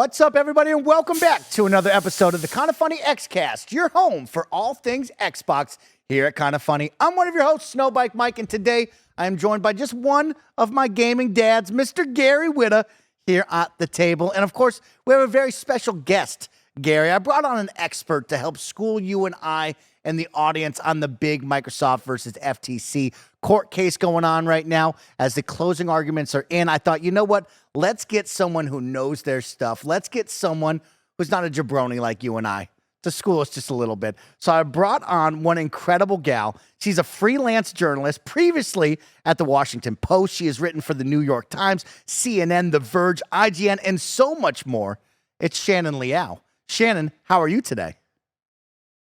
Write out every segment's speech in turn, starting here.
What's up, everybody, and welcome back to another episode of the KindaFunny Xcast, your home for all things Xbox here at KindaFunny. I'm one of your hosts, Snowbike Mike, and today I am joined by just one of my gaming dads, Mr. Gary Witta, here at the table. And, of course, we have a very special guest, Gary. I brought on an expert to help school you and I and the audience on the big Microsoft versus FTC court case going on right now. As the closing arguments are in, I thought, you know what? Let's get someone who knows their stuff. Let's get someone who's not a jabroni like you and I to school us just a little bit. So I brought on one incredible gal. She's a freelance journalist, previously at the Washington Post. She has written for the New York Times, CNN, The Verge, IGN, and so much more. It's Shannon Liao. Shannon, how are you today?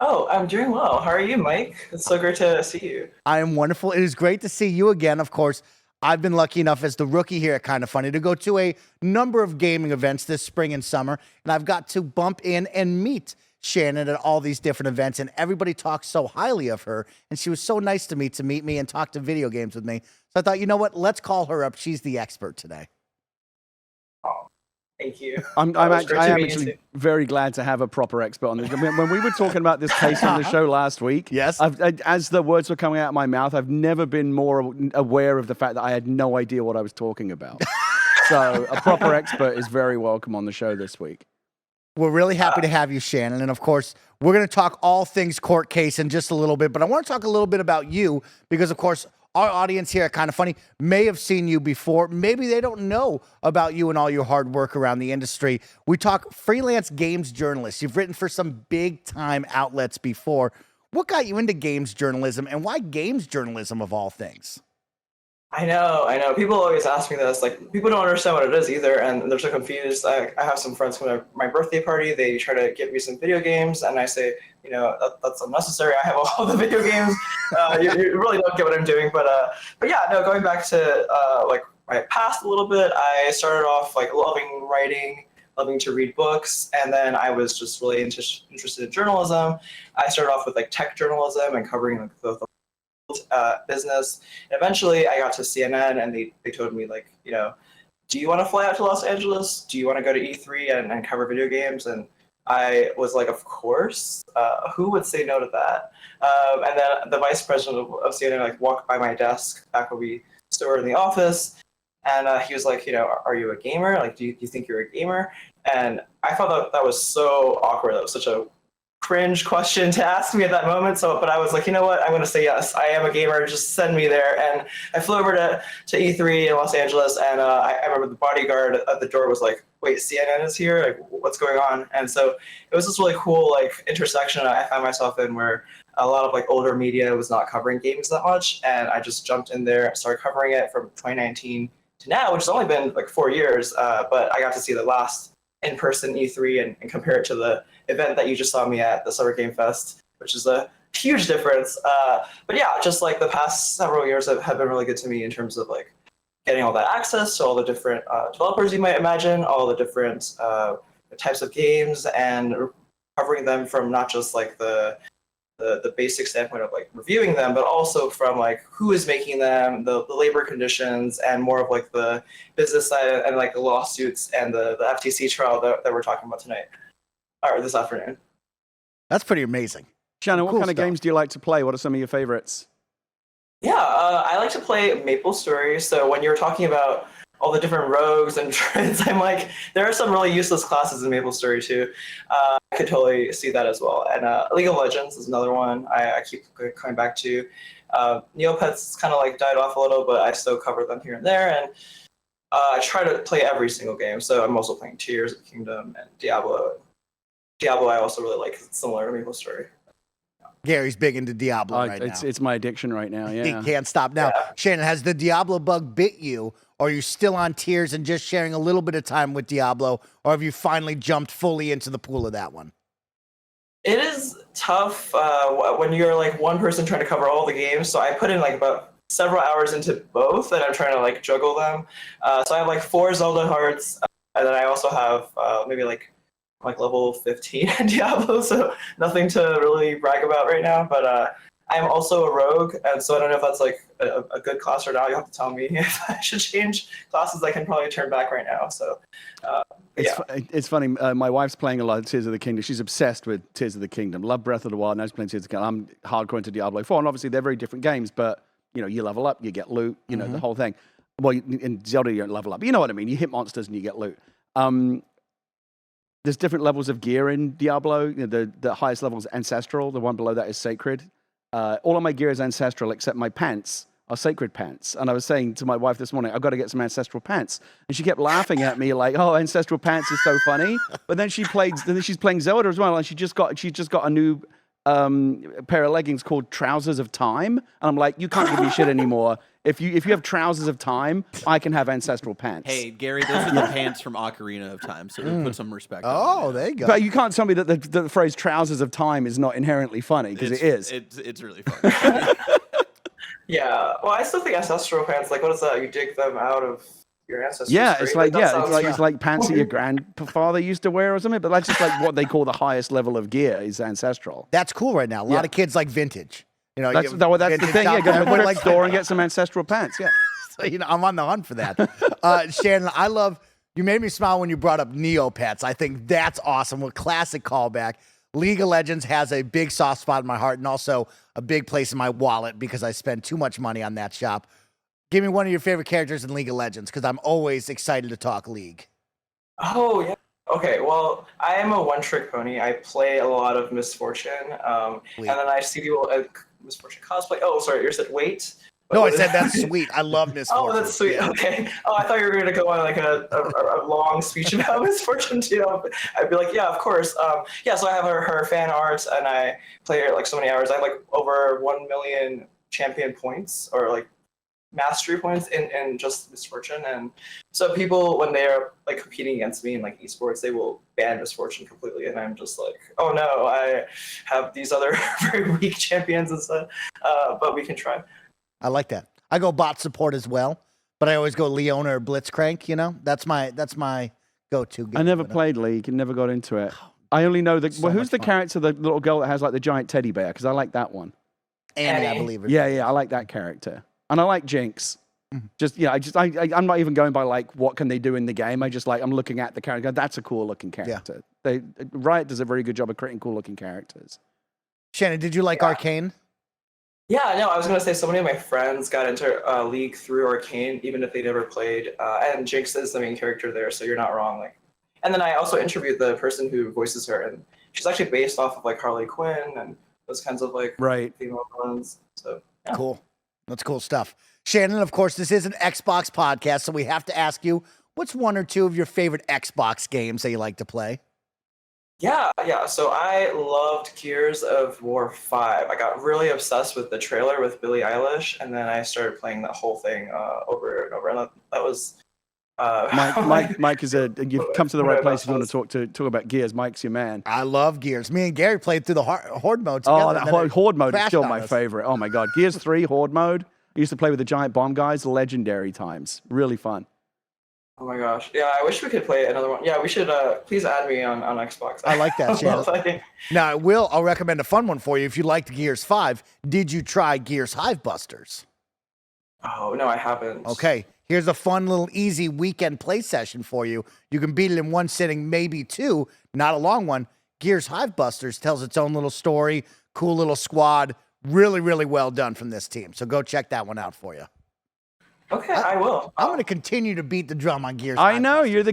Oh, I'm doing well. How are you, Mike? It's so great to see you. I am wonderful. It is great to see you again. Of course, I've been lucky enough as the rookie here at KindaFunny to go to a number of gaming events this spring and summer, and I've got to bump in and meet Shannon at all these different events, and everybody talks so highly of her, and she was so nice to meet me and talk to video games with me. So I thought, you know what? Let's call her up. She's the expert today. Oh, thank you. I am actually very glad to have a proper expert on this. When we were talking about this case on the show last week, yes, as the words were coming out of my mouth, I've never been more aware of the fact that I had no idea what I was talking about. So a proper expert is very welcome on the show this week. We're really happy to have you, Shannon. And, of course, we're going to talk all things court case in just a little bit. But I want to talk a little bit about you because, of course, our audience here at KindaFunny may have seen you before. Maybe they don't know about you and all your hard work around the industry. We talk freelance games journalist. You've written for some big-time outlets before. What got you into games journalism, and why games journalism of all things? I know. People always ask me this. Like, people don't understand what it is either, and they're so confused. I have some friends come to my birthday party. They try to get me some video games, and I say, that's unnecessary. I have all the video games. You really don't get what I'm doing. But yeah, no. Going back to like my past a little bit, I started off like loving writing, loving to read books, and then I was just really interested in journalism. I started off with like tech journalism and covering like the business. And eventually I got to CNN, and they told me, like, do you want to fly out to Los Angeles? Do you want to go to E3 and cover video games? And I was like, of course. Who would say no to that? And then the vice president of CNN like walked by my desk back when we still were in the office, and he was like, are you a gamer? Like, do you think you're a gamer? And I thought that was so awkward. That was such a cringe question to ask me at that moment. But I was like, you know what? I'm going to say yes. I am a gamer. Just send me there. And I flew over to E3 in Los Angeles, and I remember the bodyguard at the door was like, wait, CNN is here? Like, what's going on? And so it was this really cool like intersection I found myself in, where a lot of like older media was not covering games that much, and I just jumped in there, started covering it from 2019 to now, which has only been like 4 years. But I got to see the last in-person E3 and compare it to the event that you just saw me at, the Summer Game Fest, which is a huge difference. But yeah, just like the past several years have been really good to me in terms of like getting all that access to all the different developers you might imagine, all the different types of games, and covering them from not just like the basic standpoint of like reviewing them, but also from like who is making them, the labor conditions, and more of like the business side and like the lawsuits and the FTC trial that we're talking about tonight, or this afternoon. That's pretty amazing. Shannon, what kind of games do you like to play? What are some of your favorites? Yeah, I like to play Maple Story. So when you were talking about all the different rogues and trends, I'm like, there are some really useless classes in Maple Story too. I could totally see that as well. And League of Legends is another one I keep coming back to. Neopets kind of like died off a little, but I still cover them here and there. And I try to play every single game. So I'm also playing Tears of the Kingdom and Diablo. Diablo I also really like, 'cause it's similar to Maple Story. Gary's big into Diablo right now. It's my addiction right now, yeah. He can't stop now. Yeah. Shannon, has the Diablo bug bit you, or are you still on Tears and just sharing a little bit of time with Diablo, or have you finally jumped fully into the pool of that one? It is tough when you're like one person trying to cover all the games. So I put in like about several hours into both, and I'm trying to like juggle them. So I have like 4 Zelda hearts, and then I also have maybe like level 15 in Diablo, so nothing to really brag about right now. But I'm also a rogue, and so I don't know if that's like a good class or not. You have to tell me if I should change classes. I can probably turn back right now. So, yeah. It's funny. My wife's playing a lot of Tears of the Kingdom. She's obsessed with Tears of the Kingdom. Love Breath of the Wild. Now she's playing Tears of the Kingdom. I'm hardcore into Diablo 4, and obviously they're very different games. But you level up, you get loot. The whole thing. Well, in Zelda you don't level up. You know what I mean? You hit monsters and you get loot. There's different levels of gear in Diablo. The highest level is ancestral. The one below that is sacred. All of my gear is ancestral except my pants are sacred pants. And I was saying to my wife this morning, I've got to get some ancestral pants. And she kept laughing at me like, oh, ancestral pants is so funny. But then she's playing Zelda as well. And she just got a new pair of leggings called Trousers of Time. And I'm like, you can't give me shit anymore. If you have Trousers of Time, I can have ancestral pants. Hey, Gary, those are the pants from Ocarina of Time, so put some respect on Oh, them. there you go. But you can't tell me that the phrase Trousers of Time is not inherently funny, because it is. It's really funny. Yeah, well, I still think ancestral pants. Like, what is that? You dig them out of your ancestors. Yeah, it's right? like That it's like pants that your grandfather used to wear or something. But that's just like what they call the highest level of gear is ancestral. That's cool right now. A lot of kids like vintage. That's the thing. Yeah, go to the thrift store and get some ancestral pants. Yeah. So, I'm on the hunt for that. Shannon, you made me smile when you brought up Neopets. I think that's awesome. A classic callback. League of Legends has a big soft spot in my heart and also a big place in my wallet because I spend too much money on that shop. Give me one of your favorite characters in League of Legends because I'm always excited to talk League. Oh, yeah. Okay, well, I am a one-trick pony. I play a lot of Misfortune, and then I see people Misfortune cosplay. Oh, sorry, you said wait? No, I said that's sweet. I love Misfortune. Oh, that's sweet. Yeah. Okay. Oh, I thought you were going to go on like a long speech about Misfortune. I'd be like, yeah, of course. Yeah, so I have her fan art, and I play her like so many hours. I have like over 1 million champion points, or like mastery points in just Misfortune. And so people, when they're like competing against me in like esports, they will ban Misfortune completely, and I'm just like, oh no, I have these other very weak champions and stuff, but we can try. I like that. I go bot support as well, but I always go Leona or Blitzcrank. That's my go-to game. I never played League and never got into it. I only know who's the character, the little girl that has like the giant teddy bear, because I like that one. Annie, I believe it. Yeah, I like that character. And I like Jinx. I'm not even going by like what can they do in the game. I'm looking at the character. That's a cool looking character. Yeah. Riot does a very good job of creating cool looking characters. Shannon, did you like Arcane? Yeah, no, I was going to say so many of my friends got into League through Arcane, even if they never played. And Jinx is the main character there, so you're not wrong. And then I also interviewed the person who voices her, and she's actually based off of like Harley Quinn and those kinds of like female villains. So yeah. Cool. That's cool stuff. Shannon, of course, this is an Xbox podcast, so we have to ask you, what's one or two of your favorite Xbox games that you like to play? Yeah. So I loved Gears of War 5. I got really obsessed with the trailer with Billie Eilish, and then I started playing the whole thing over and over. And that was Mike is you've come to the right place if you want to talk about Gears. Mike's your man. I love Gears. Me and Gary played through the Horde mode together. Oh, that Horde mode is still my favorite. Oh my God. Gears 3 Horde mode. I used to play with the giant bomb guys. Legendary times. Really fun. Oh my gosh. Yeah, I wish we could play another one. Yeah, we should please add me on Xbox. I like that, Shannon. Now, I'll recommend a fun one for you. If you liked Gears 5, did you try Gears Hive Busters? Oh, no, I haven't. Okay. Here's a fun little easy weekend play session for you. You can beat it in one sitting, maybe two, not a long one. Gears Hive Busters tells its own little story, cool little squad, really, really well done from this team. So go check that one out for you. Okay, I will. I'm going to continue to beat the drum on Gears. I know you're the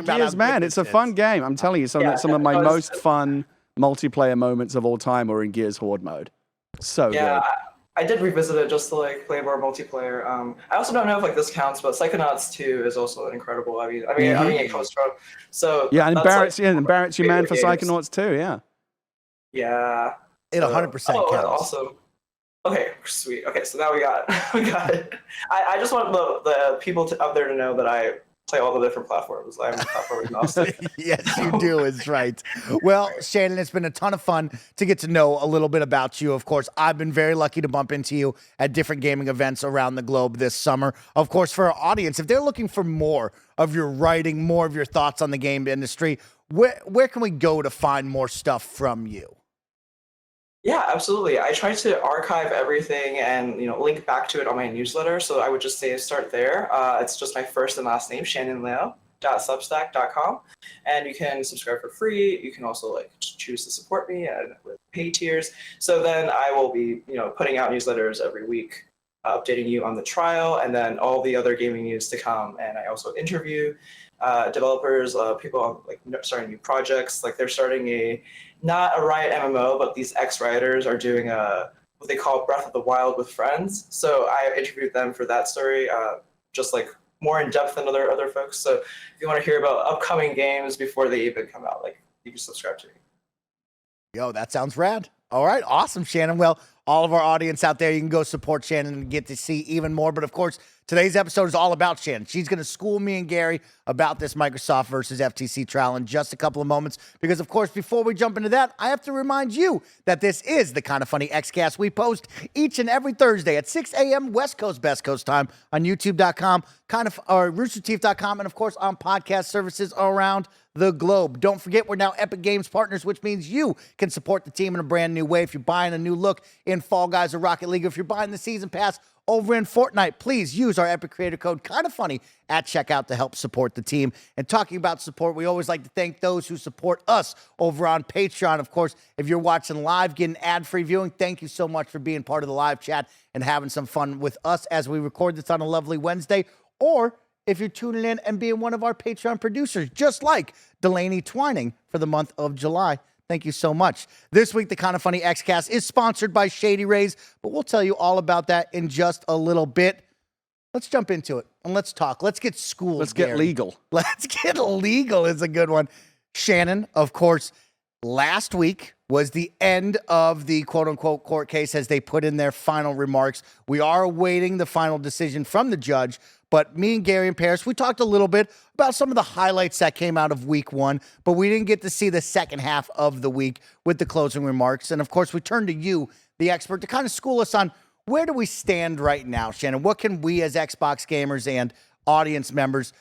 Gears man. It's a fun game. I'm telling you, some of my most fun multiplayer moments of all time were in Gears Horde mode. So good. I did revisit it just to like play more multiplayer. I also don't know if like this counts, but Psychonauts 2 is also incredible. I mean, it comes from. So yeah, and Barrett's your man for Psychonauts 2. Yeah. Yeah. It 100% counts. Awesome. Okay, sweet. Okay, so now we got it. I just want the people out there to know that I play all the different platforms. I'm platform agnostic. Yes, you do. Is right. Well, Shannon, it's been a ton of fun to get to know a little bit about you. Of course, I've been very lucky to bump into you at different gaming events around the globe this summer. Of course, for our audience, if they're looking for more of your writing, more of your thoughts on the game industry, where can we go to find more stuff from you? Yeah, absolutely. I try to archive everything and link back to it on my newsletter. So I would just say start there. It's just my first and last name, Shannon Liao. .substack.com, and you can subscribe for free. You can also choose to support me and with pay tiers. So then I will be putting out newsletters every week, updating you on the trial and then all the other gaming news to come. And I also interview developers, people starting new projects. Like they're starting not a Riot MMO, but these ex-Rioters are doing what they call Breath of the Wild with friends. So I interviewed them for that story, just more in depth than other folks. So if you want to hear about upcoming games before they even come out, you can subscribe to me. Yo, that sounds rad. All right, awesome, Shannon. Well, all of our audience out there, you can go support Shannon and get to see even more. But of course, today's episode is all about Shannon. She's going to school me and Gary about this Microsoft versus FTC trial in just a couple of moments. Because of course, before we jump into that, I have to remind you that this is the Kinda Funny Xcast. We post each and every Thursday at 6 a.m. West Coast, Best Coast time on YouTube.com, or RoosterTeeth.com, and of course on podcast services around the globe. Don't forget, we're now Epic Games partners, which means you can support the team in a brand new way. If you're buying a new look in Fall Guys or Rocket League, or if you're buying the season pass over in Fortnite, please use our Epic creator code KindaFunny at checkout to help support the team. And talking about support, we always like to thank those who support us over on Patreon. Of course, if you're watching live, getting ad-free viewing, thank you so much for being part of the live chat and having some fun with us as we record this on a lovely Wednesday. Or if you're tuning in and being one of our Patreon producers, just like Delaney Twining for the month of July. Thank you so much. This week, the Kinda Funny Xcast is sponsored by Shady Rays, but we'll tell you all about that in just a little bit. Let's jump into it and let's talk. Let's get schooled. Let's get Gary. legal. Let's get legal is a good one. Shannon, of course, last week was the end of the quote-unquote court case as they put in their final remarks. We are awaiting the final decision from the judge, but me and Gary and Paris, we talked a little bit about some of the highlights that came out of week one, but we didn't get to see the second half of the week with the closing remarks. And of course, we turned to you, the expert, to kind of school us on where do we stand right now, Shannon? What can we as Xbox gamers and audience members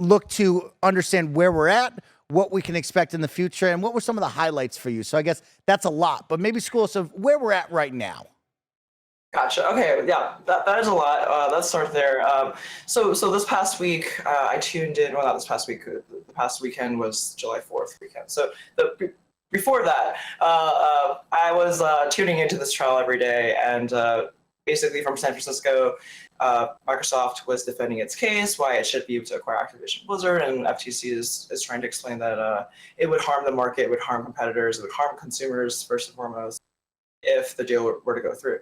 look to understand where we're at, what we can expect in the future, and what were some of the highlights for you? So I guess that's a lot, but maybe school us of where we're at right now. Gotcha. Okay. Yeah, that is a lot. Let's start there. So this past week, I tuned in. Well, not this past week. The past weekend was July 4th weekend. So before that, I was tuning into this trial every day, and basically from San Francisco, Microsoft was defending its case, why it should be able to acquire Activision Blizzard, and FTC is trying to explain that it would harm the market, it would harm competitors, it would harm consumers first and foremost, if the deal were to go through.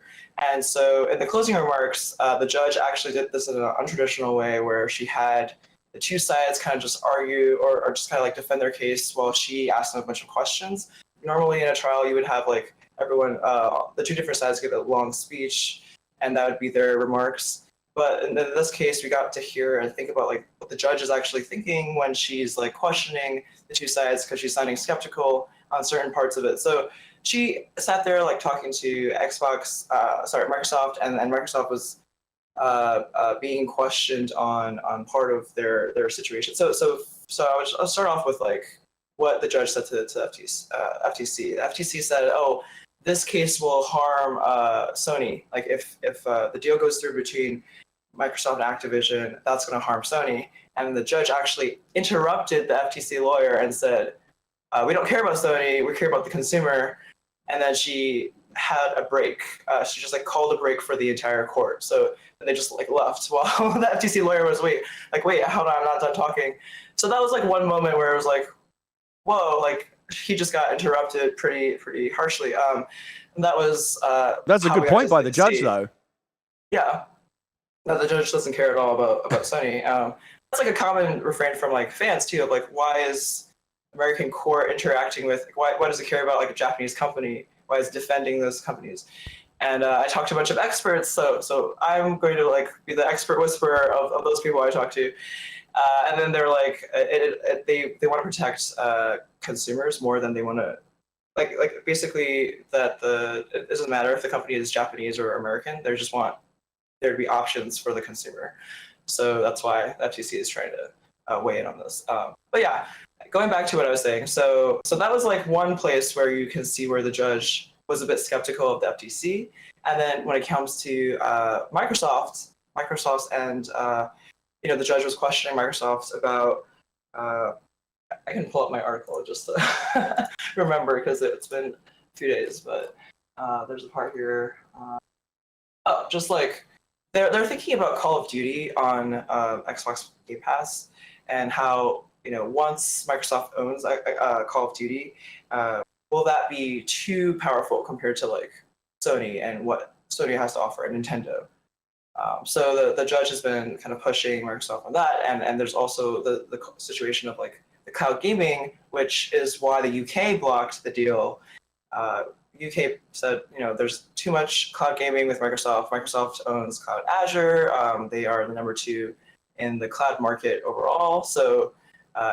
And so in the closing remarks, the judge actually did this in an untraditional way where she had the two sides kind of just argue or just kind of defend their case while she asked them a bunch of questions. Normally in a trial, you would have everyone, the two different sides give a long speech, and that would be their remarks. But in this case, we got to hear and think about what the judge is actually thinking when she's questioning the two sides because she's sounding skeptical on certain parts of it. So she sat there talking to Microsoft, and Microsoft was being questioned on part of their situation. So I'll start off with what the judge said to FTC. The FTC said, "Oh, this case will harm Sony. If the deal goes through between Microsoft and Activision, that's going to harm Sony." And the judge actually interrupted the FTC lawyer and said, "We don't care about Sony. We care about the consumer." And then she had a break. She just called a break for the entire court. So they just left while the FTC lawyer was wait, hold on, I'm not done talking. So that was one moment where it was whoa, he just got interrupted pretty harshly. And that was That's a good point by the judge, though. Yeah, no, the judge doesn't care at all about Sony. That's a common refrain from fans too of why is American court interacting with why does it care about a Japanese company? Why is it defending those companies? And I talked to a bunch of experts, so I'm going to be the expert whisperer of those people I talk to. And then they're they want to protect consumers more than they want to basically that it doesn't matter if the company is Japanese or American. They just want there to be options for the consumer. So that's why the FTC is trying to weigh in on this. But yeah, going back to what I was saying. So that was one place where you can see where the judge was a bit skeptical of the FTC. And then when it comes to Microsoft and the judge was questioning Microsoft about. I can pull up my article just to remember because it's been a few days, but there's a part here. Just like they're thinking about Call of Duty on Xbox Game Pass and how once Microsoft owns Call of Duty, will that be too powerful compared to like Sony and what Sony has to offer and Nintendo? So the judge has been kind of pushing Microsoft on that, and there's also the situation of like the cloud gaming, which is why the UK blocked the deal. UK said, there's too much cloud gaming with Microsoft. Microsoft owns Cloud Azure. They are the number 2 in the cloud market overall. So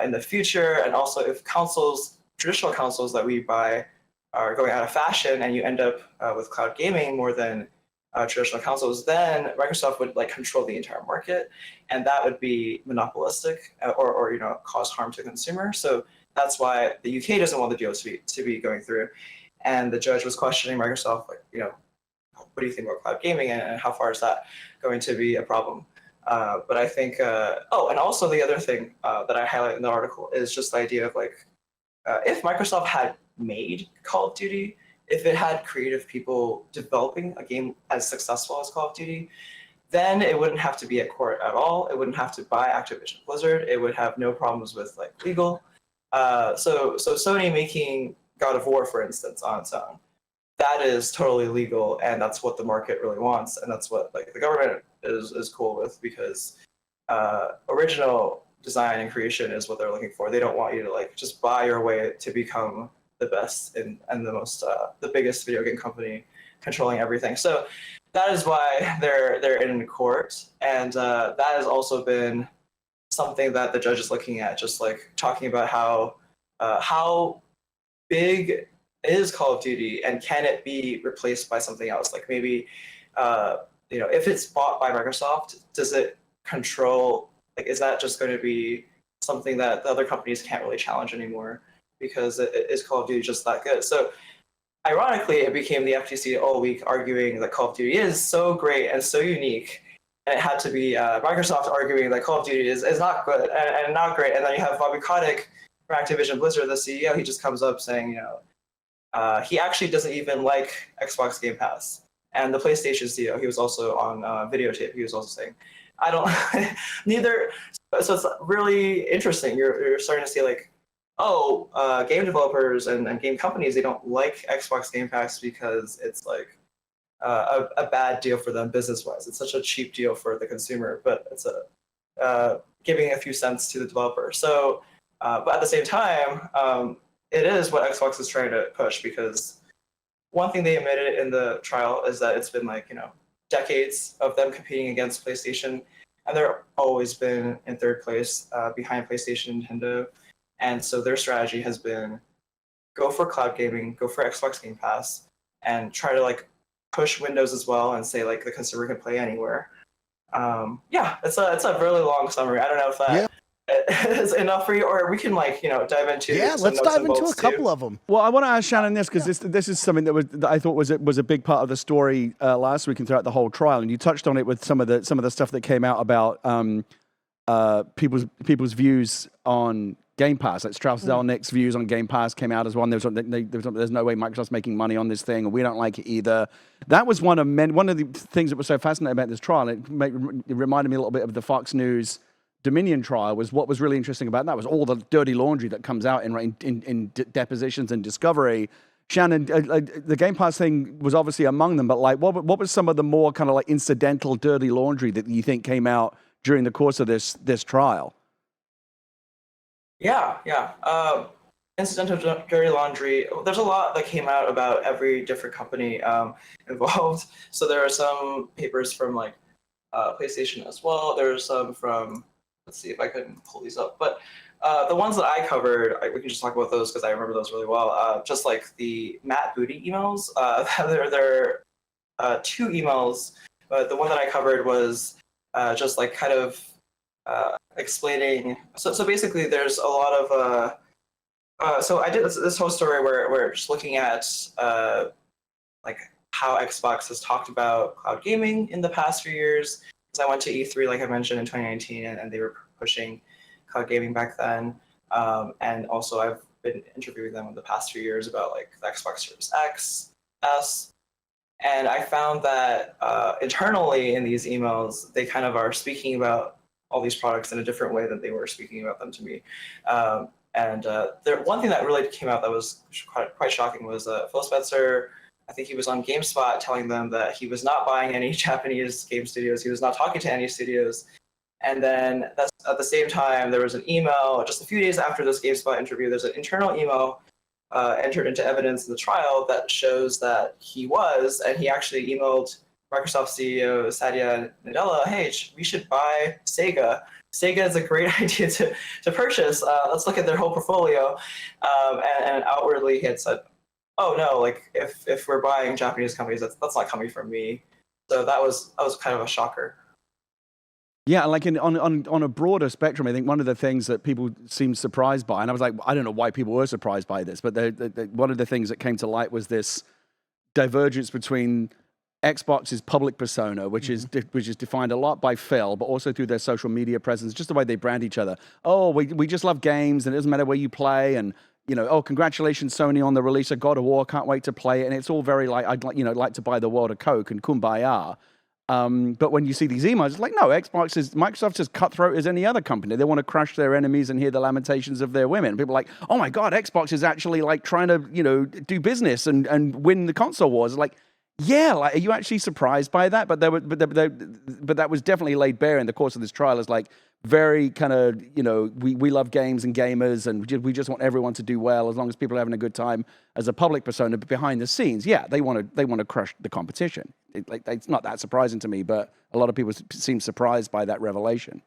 in the future, and also if traditional consoles that we buy are going out of fashion and you end up with cloud gaming more than traditional consoles, then Microsoft would like control the entire market, and that would be monopolistic or cause harm to consumers. So that's why the UK doesn't want the deal to be going through. And the judge was questioning Microsoft, like, what do you think about cloud gaming and how far is that going to be a problem? But I think, and also the other thing that I highlight in the article is just the idea of like, if Microsoft had made Call of Duty, if it had creative people developing a game as successful as Call of Duty, then it wouldn't have to be at court at all. It wouldn't have to buy Activision Blizzard. It would have no problems with like legal. So Sony making God of War, for instance, on its own, that is totally legal, and that's what the market really wants, and that's what like the government is cool with, because original design and creation is what they're looking for. They don't want you to like just buy your way to become the best and the most the biggest video game company controlling everything. So that is why they're in court, and that has also been something that the judge is looking at, just like talking about how big is Call of Duty, and can it be replaced by something else? Like maybe, if it's bought by Microsoft, does it control? Like, is that just going to be something that the other companies can't really challenge anymore because is Call of Duty just that good? So, ironically, it became the FTC all week arguing that Call of Duty is so great and so unique, and it had to be Microsoft arguing that Call of Duty is not good and not great. And then you have Bobby Kotick from Activision Blizzard, the CEO, he just comes up saying, he actually doesn't even like Xbox Game Pass. And the PlayStation CEO, he was also on videotape, he was also saying, I don't, neither. So it's really interesting. You're starting to see like, game developers and game companies, they don't like Xbox Game Pass because it's like a bad deal for them business-wise. It's such a cheap deal for the consumer, but it's giving a few cents to the developer. So, but at the same time, it is what Xbox is trying to push, because one thing they admitted in the trial is that it's been like, decades of them competing against PlayStation, and they've always been in third place behind PlayStation and Nintendo. And so their strategy has been go for cloud gaming, go for Xbox Game Pass, and try to like push Windows as well and say like the consumer can play anywhere. It's a really long summary. I don't know if that is enough for you, or we can like dive into let's dive into a couple of them. Well, I want to ask Shannon this, because this is something that I thought was a big part of the story last week and throughout the whole trial, and you touched on it with some of the stuff that came out about people's views on Game Pass. Like Strauss Zelnick's views on Game Pass came out as one. There's no way Microsoft's making money on this thing, and we don't like it either. That was one of the things that was so fascinating about this trial. It reminded me a little bit of the Fox News Dominion trial. Was what was really interesting about that was all the dirty laundry that comes out in depositions and discovery. Shannon, the Game Pass thing was obviously among them, but like, what was some of the more kind of like incidental dirty laundry that you think came out during the course of this trial? Incidental dirty laundry. There's a lot that came out about every different company involved. So there are some papers from like PlayStation as well. There's some from, let's see if I can pull these up. But the ones that I covered, we can just talk about those because I remember those really well. Just like the Matt Booty emails. There are 2 emails, but the one that I covered was just like kind of explaining. So basically, there's a lot of. So I did this whole story where we're just looking at like how Xbox has talked about cloud gaming in the past few years. Because I went to E3, like I mentioned, in 2019, and they were pushing cloud gaming back then. And also I've been interviewing them in the past few years about like the Xbox Series X, S, and I found that internally in these emails, they kind of are speaking about all these products in a different way than they were speaking about them to me. One thing that really came out that was quite shocking was Phil Spencer. I think he was on GameSpot telling them that he was not buying any Japanese game studios. He was not talking to any studios. And then at the same time, there was an email just a few days after this GameSpot interview. There's an internal email entered into evidence in the trial that shows that he was, and he actually emailed Microsoft CEO Satya Nadella, hey, we should buy Sega. Sega is a great idea to purchase. Let's look at their whole portfolio. And outwardly he had said, oh no, like if we're buying Japanese companies, that's not coming from me. So that was kind of a shocker. Yeah, like on a broader spectrum, I think one of the things that people seemed surprised by, and I was like, I don't know why people were surprised by this, but one of the things that came to light was this divergence between Xbox's public persona, which is defined a lot by Phil, but also through their social media presence, just the way they brand each other. Oh, we just love games, and it doesn't matter where you play, and oh, congratulations, Sony, on the release of God of War, can't wait to play it, and it's all very like, I'd like to buy the world a Coke and kumbaya. But when you see these emails, it's like, no, Microsoft's as cutthroat as any other company. They want to crush their enemies and hear the lamentations of their women. People are like, oh my God, Xbox is actually like trying to, do business and win the console wars. It's like, yeah, like, are you actually surprised by that? But that was definitely laid bare in the course of this trial as like very kind of, we love games and gamers, and we just want everyone to do well as long as people are having a good time as a public persona. But behind the scenes, yeah, they want to crush the competition. It's not that surprising to me, but a lot of people seem surprised by that revelation.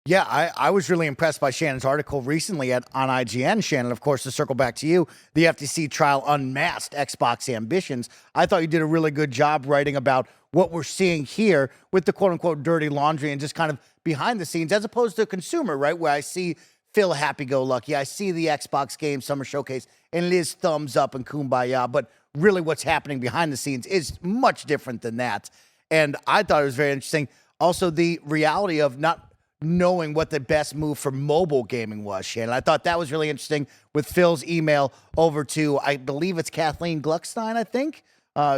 Yeah, I was really impressed by Shannon's article recently on IGN. Shannon, of course, to circle back to you, the FTC trial unmasked Xbox ambitions. I thought you did a really good job writing about what we're seeing here with the quote-unquote dirty laundry and just kind of behind the scenes, as opposed to a consumer, right, where I see Phil happy-go-lucky. I see the Xbox Game Summer Showcase and Liz thumbs up and kumbaya, but really what's happening behind the scenes is much different than that. And I thought it was very interesting. Also, the reality of not knowing what the best move for mobile gaming was, Shannon. I thought that was really interesting with Phil's email over to, I believe it's Kathleen Gluckstein, I think.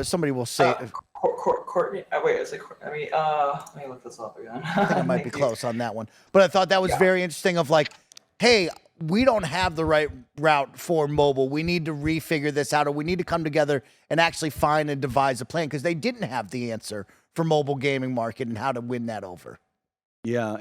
Somebody will say... Courtney, wait, is it? Let me look this up again. I think I might be close on that one. But I thought that was very interesting of like, hey, we don't have the right route for mobile. We need to refigure this out, or we need to come together and actually find and devise a plan, because they didn't have the answer for mobile gaming market and how to win that over. Yeah,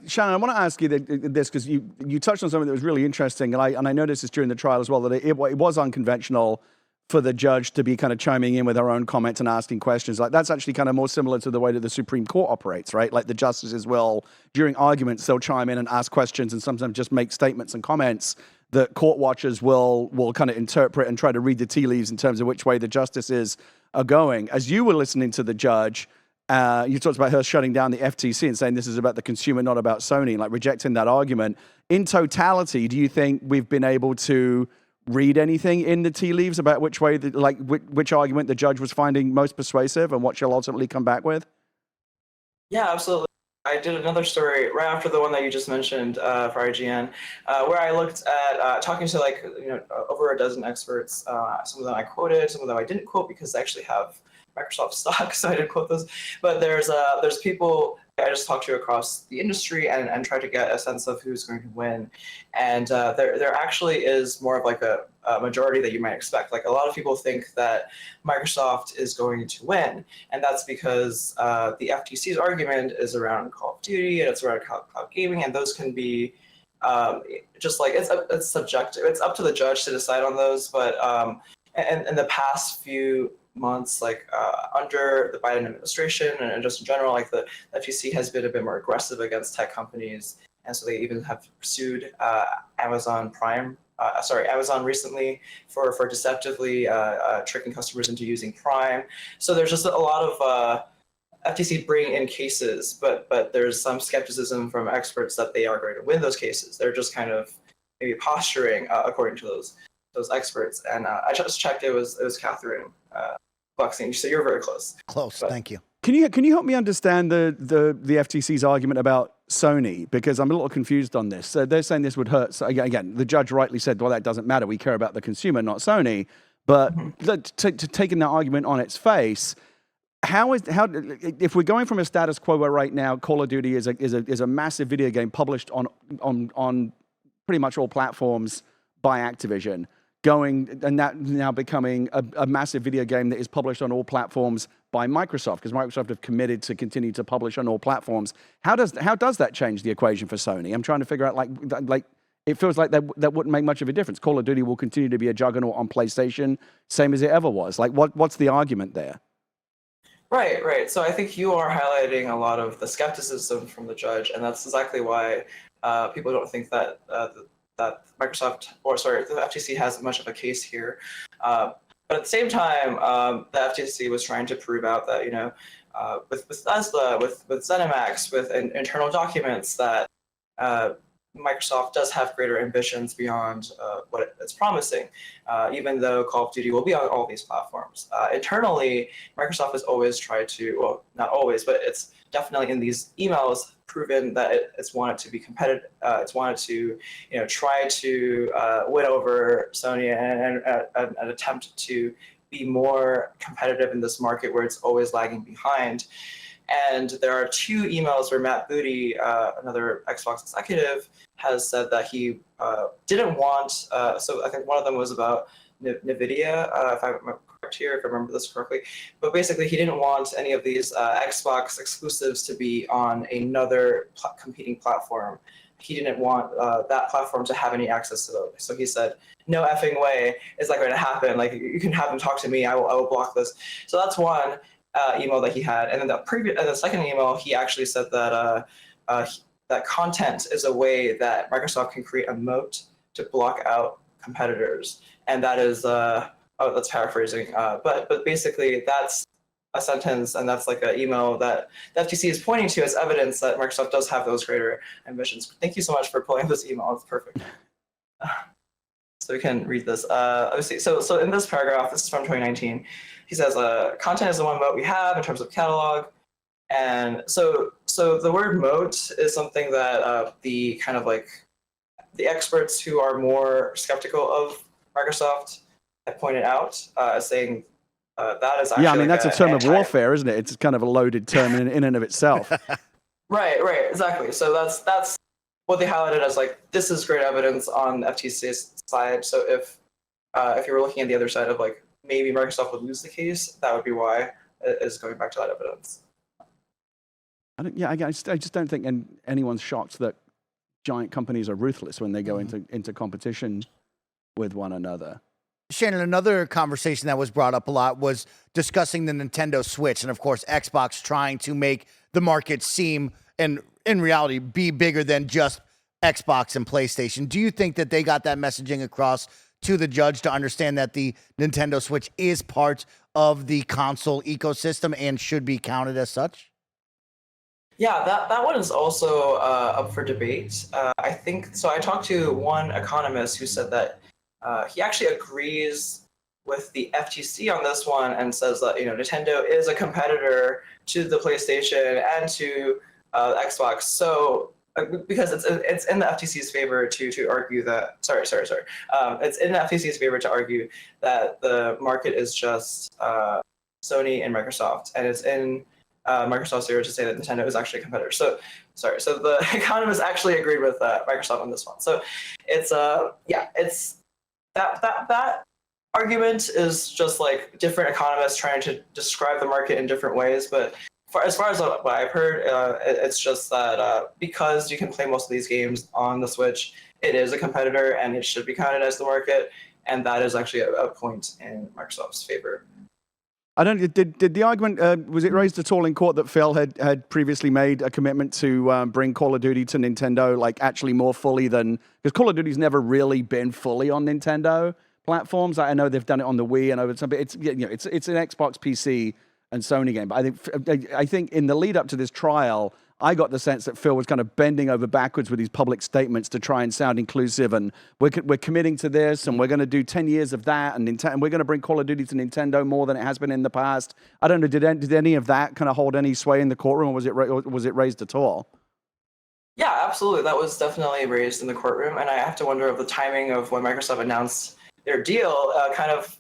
Shannon, I want to ask you this, because you touched on something that was really interesting, and I noticed this during the trial as well, that it was unconventional for the judge to be kind of chiming in with her own comments and asking questions. Like, that's actually kind of more similar to the way that the Supreme Court operates, right? Like, the justices will, during arguments, they'll chime in and ask questions and sometimes just make statements and comments that court watchers will kind of interpret and try to read the tea leaves in terms of which way the justices are going. As you were listening to the judge, you talked about her shutting down the FTC and saying this is about the consumer, not about Sony, like rejecting that argument. In totality, do you think we've been able to read anything in the tea leaves about which way, which argument the judge was finding most persuasive and what she'll ultimately come back with? Yeah, absolutely. I did another story right after the one that you just mentioned for IGN, where I looked at talking to over a dozen experts. Some of them I quoted, some of them I didn't quote because I actually have Microsoft stock, so I didn't quote those. But there's people I just talked to across the industry and try to get a sense of who's going to win. And there actually is more of like a majority that you might expect. Like, a lot of people think that Microsoft is going to win, and that's because the FTC's argument is around Call of Duty and it's around cloud gaming, and those can be just like it's subjective. It's up to the judge to decide on those. But and in the past few months, under the Biden administration and just in general, like the FTC has been a bit more aggressive against tech companies, and so they even have sued Amazon recently for deceptively tricking customers into using Prime. So there's just a lot of FTC bringing in cases, but there's some skepticism from experts that they are going to win those cases. They're just kind of maybe posturing according to those experts. And I just checked; it was Catherine Boxing. So you're very close. Close. But- Thank you. Can you help me understand the FTC's argument about Sony? Because I'm a little confused on this. So they're saying this would hurt. So again, the judge rightly said, well, that doesn't matter. We care about the consumer, not Sony. But taking that argument on its face, how if we're going from a status quo where right now Call of Duty is a massive video game published on pretty much all platforms by Activision, and that now becoming a massive video game that is published on all platforms by Microsoft, because Microsoft have committed to continue to publish on all platforms. How does that change the equation for Sony? I'm trying to figure out, like it feels like that wouldn't make much of a difference. Call of Duty will continue to be a juggernaut on PlayStation, same as it ever was. Like, what's the argument there? Right. So I think you are highlighting a lot of the skepticism from the judge, and that's exactly why people don't think that that Microsoft, the FTC has much of a case here. But at the same time, the FTC was trying to prove out that, with Bethesda, with ZeniMax, with internal documents, that Microsoft does have greater ambitions beyond what it's promising, even though Call of Duty will be on all these platforms. Internally, Microsoft has always tried to, well, not always, but it's definitely in these emails proven that it's wanted to be competitive. It's wanted to, try to win over Sony and an attempt to be more competitive in this market where it's always lagging behind. And there are 2 emails where Matt Booty, another Xbox executive, has said that he didn't want, so I think one of them was about NVIDIA, if I'm correct here, if I remember this correctly. But basically, he didn't want any of these Xbox exclusives to be on another competing platform. He didn't want that platform to have any access to those. So he said, no effing way is that going to happen. Like, you can have them talk to me. I will block this. So that's one email that he had. And then the second email, he actually said that that content is a way that Microsoft can create a moat to block out competitors. And that is, that's paraphrasing, but basically that's a sentence, and that's like an email that the FTC is pointing to as evidence that Microsoft does have those greater ambitions. Thank you so much for pulling this email. It's perfect. So we can read this. Let's see. So in this paragraph, this is from 2019. He says, content is the one moat we have in terms of catalog. And so the word moat is something that the kind of like the experts who are more skeptical of Microsoft have pointed out, saying that is actually that's a term of warfare, isn't it? It's kind of a loaded term in and of itself. Right, exactly. So that's what they highlighted as like, this is great evidence on the FTC's side. So if you were looking at the other side of like, maybe Microsoft would lose the case, that would be why it is going back to that evidence. I just don't think anyone's shocked that giant companies are ruthless when they go into competition with one another. Shannon, another conversation that was brought up a lot was discussing the Nintendo Switch, and of course Xbox trying to make the market seem, and in reality be bigger than just Xbox and PlayStation. Do you think that they got that messaging across to the judge to understand that the Nintendo Switch is part of the console ecosystem and should be counted as such? Yeah, that one is also up for debate. I think so. I talked to one economist who said that he actually agrees with the FTC on this one and says that Nintendo is a competitor to the PlayStation and to Xbox. So because it's in the FTC's favor to argue that. Sorry. It's in the FTC's favor to argue that the market is just Sony and Microsoft, and it's in Microsoft's favor to say that Nintendo is actually a competitor. So the economists actually agreed with Microsoft on this one. So it's it's that argument is just like different economists trying to describe the market in different ways. But as far as what I've heard, it's just that because you can play most of these games on the Switch, it is a competitor and it should be counted as the market. And that is actually a point in Microsoft's favor. Did the argument, was it raised at all in court that Phil had previously made a commitment to bring Call of Duty to Nintendo, like actually more fully than, because Call of Duty's never really been fully on Nintendo platforms. I know they've done it on the Wii and over some, but it's an Xbox PC and Sony game. But I think in the lead up to this trial, I got the sense that Phil was kind of bending over backwards with these public statements to try and sound inclusive, and we're committing to this, and we're going to do 10 years of that, and we're going to bring Call of Duty to Nintendo more than it has been in the past. I don't know, did any of that kind of hold any sway in the courtroom, or was it raised at all? Yeah, absolutely. That was definitely raised in the courtroom, and I have to wonder if the timing of when Microsoft announced their deal kind of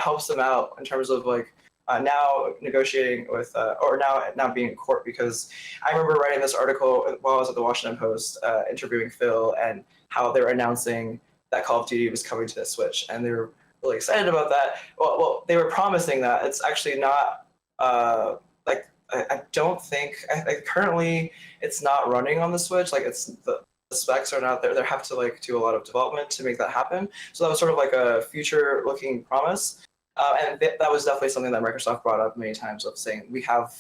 helps them out in terms of like now negotiating with or now being in court, because I remember writing this article while I was at the Washington Post interviewing Phil, and how they were announcing that Call of Duty was coming to the Switch, and they were really excited about that. Well, they were promising that. It's actually not like I don't think currently it's not running on the Switch. Like it's the specs are not there. They have to like do a lot of development to make that happen. So that was sort of like a future looking promise. And that was definitely something that Microsoft brought up many times, of saying we have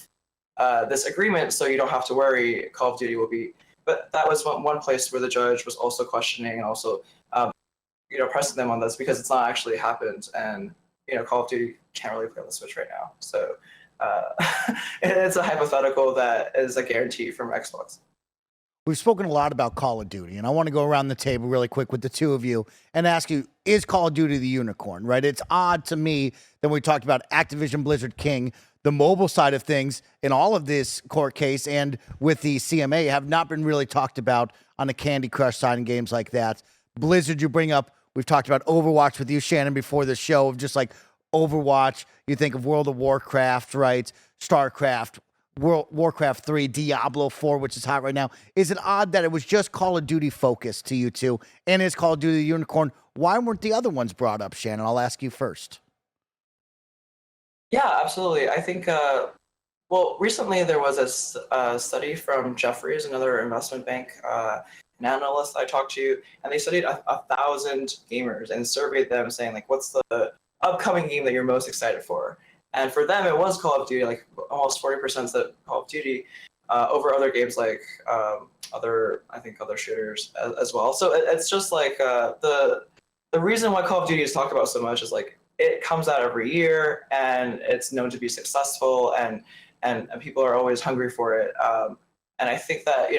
this agreement, so you don't have to worry. Call of Duty will be. But that was one place where the judge was also questioning and also, pressing them on this, because it's not actually happened, and Call of Duty can't really play on the Switch right now. So it's a hypothetical that is a guarantee from Xbox. We've spoken a lot about Call of Duty, and I want to go around the table really quick with the two of you and ask you, is Call of Duty the unicorn, right? It's odd to me that we talked about Activision Blizzard King, the mobile side of things in all of this court case and with the CMA have not been really talked about on the Candy Crush side and games like that. Blizzard, you bring up, we've talked about Overwatch with you, Shannon, before the show, of just like Overwatch, you think of World of Warcraft, right? StarCraft, Warcraft 3, Diablo 4, which is hot right now. Is it odd that it was just Call of Duty focused to you two? And is Call of Duty the unicorn? Why weren't the other ones brought up, Shannon? I'll ask you first. Yeah, absolutely. I think, recently there was a study from Jefferies, another investment bank, an analyst I talked to, and they studied 1,000 gamers and surveyed them, saying, like, what's the upcoming game that you're most excited for? And for them, it was Call of Duty. Like almost 40% said Call of Duty over other games like other shooters as well. So it's just like the reason why Call of Duty is talked about so much is like it comes out every year and it's known to be successful, and people are always hungry for it. And I think that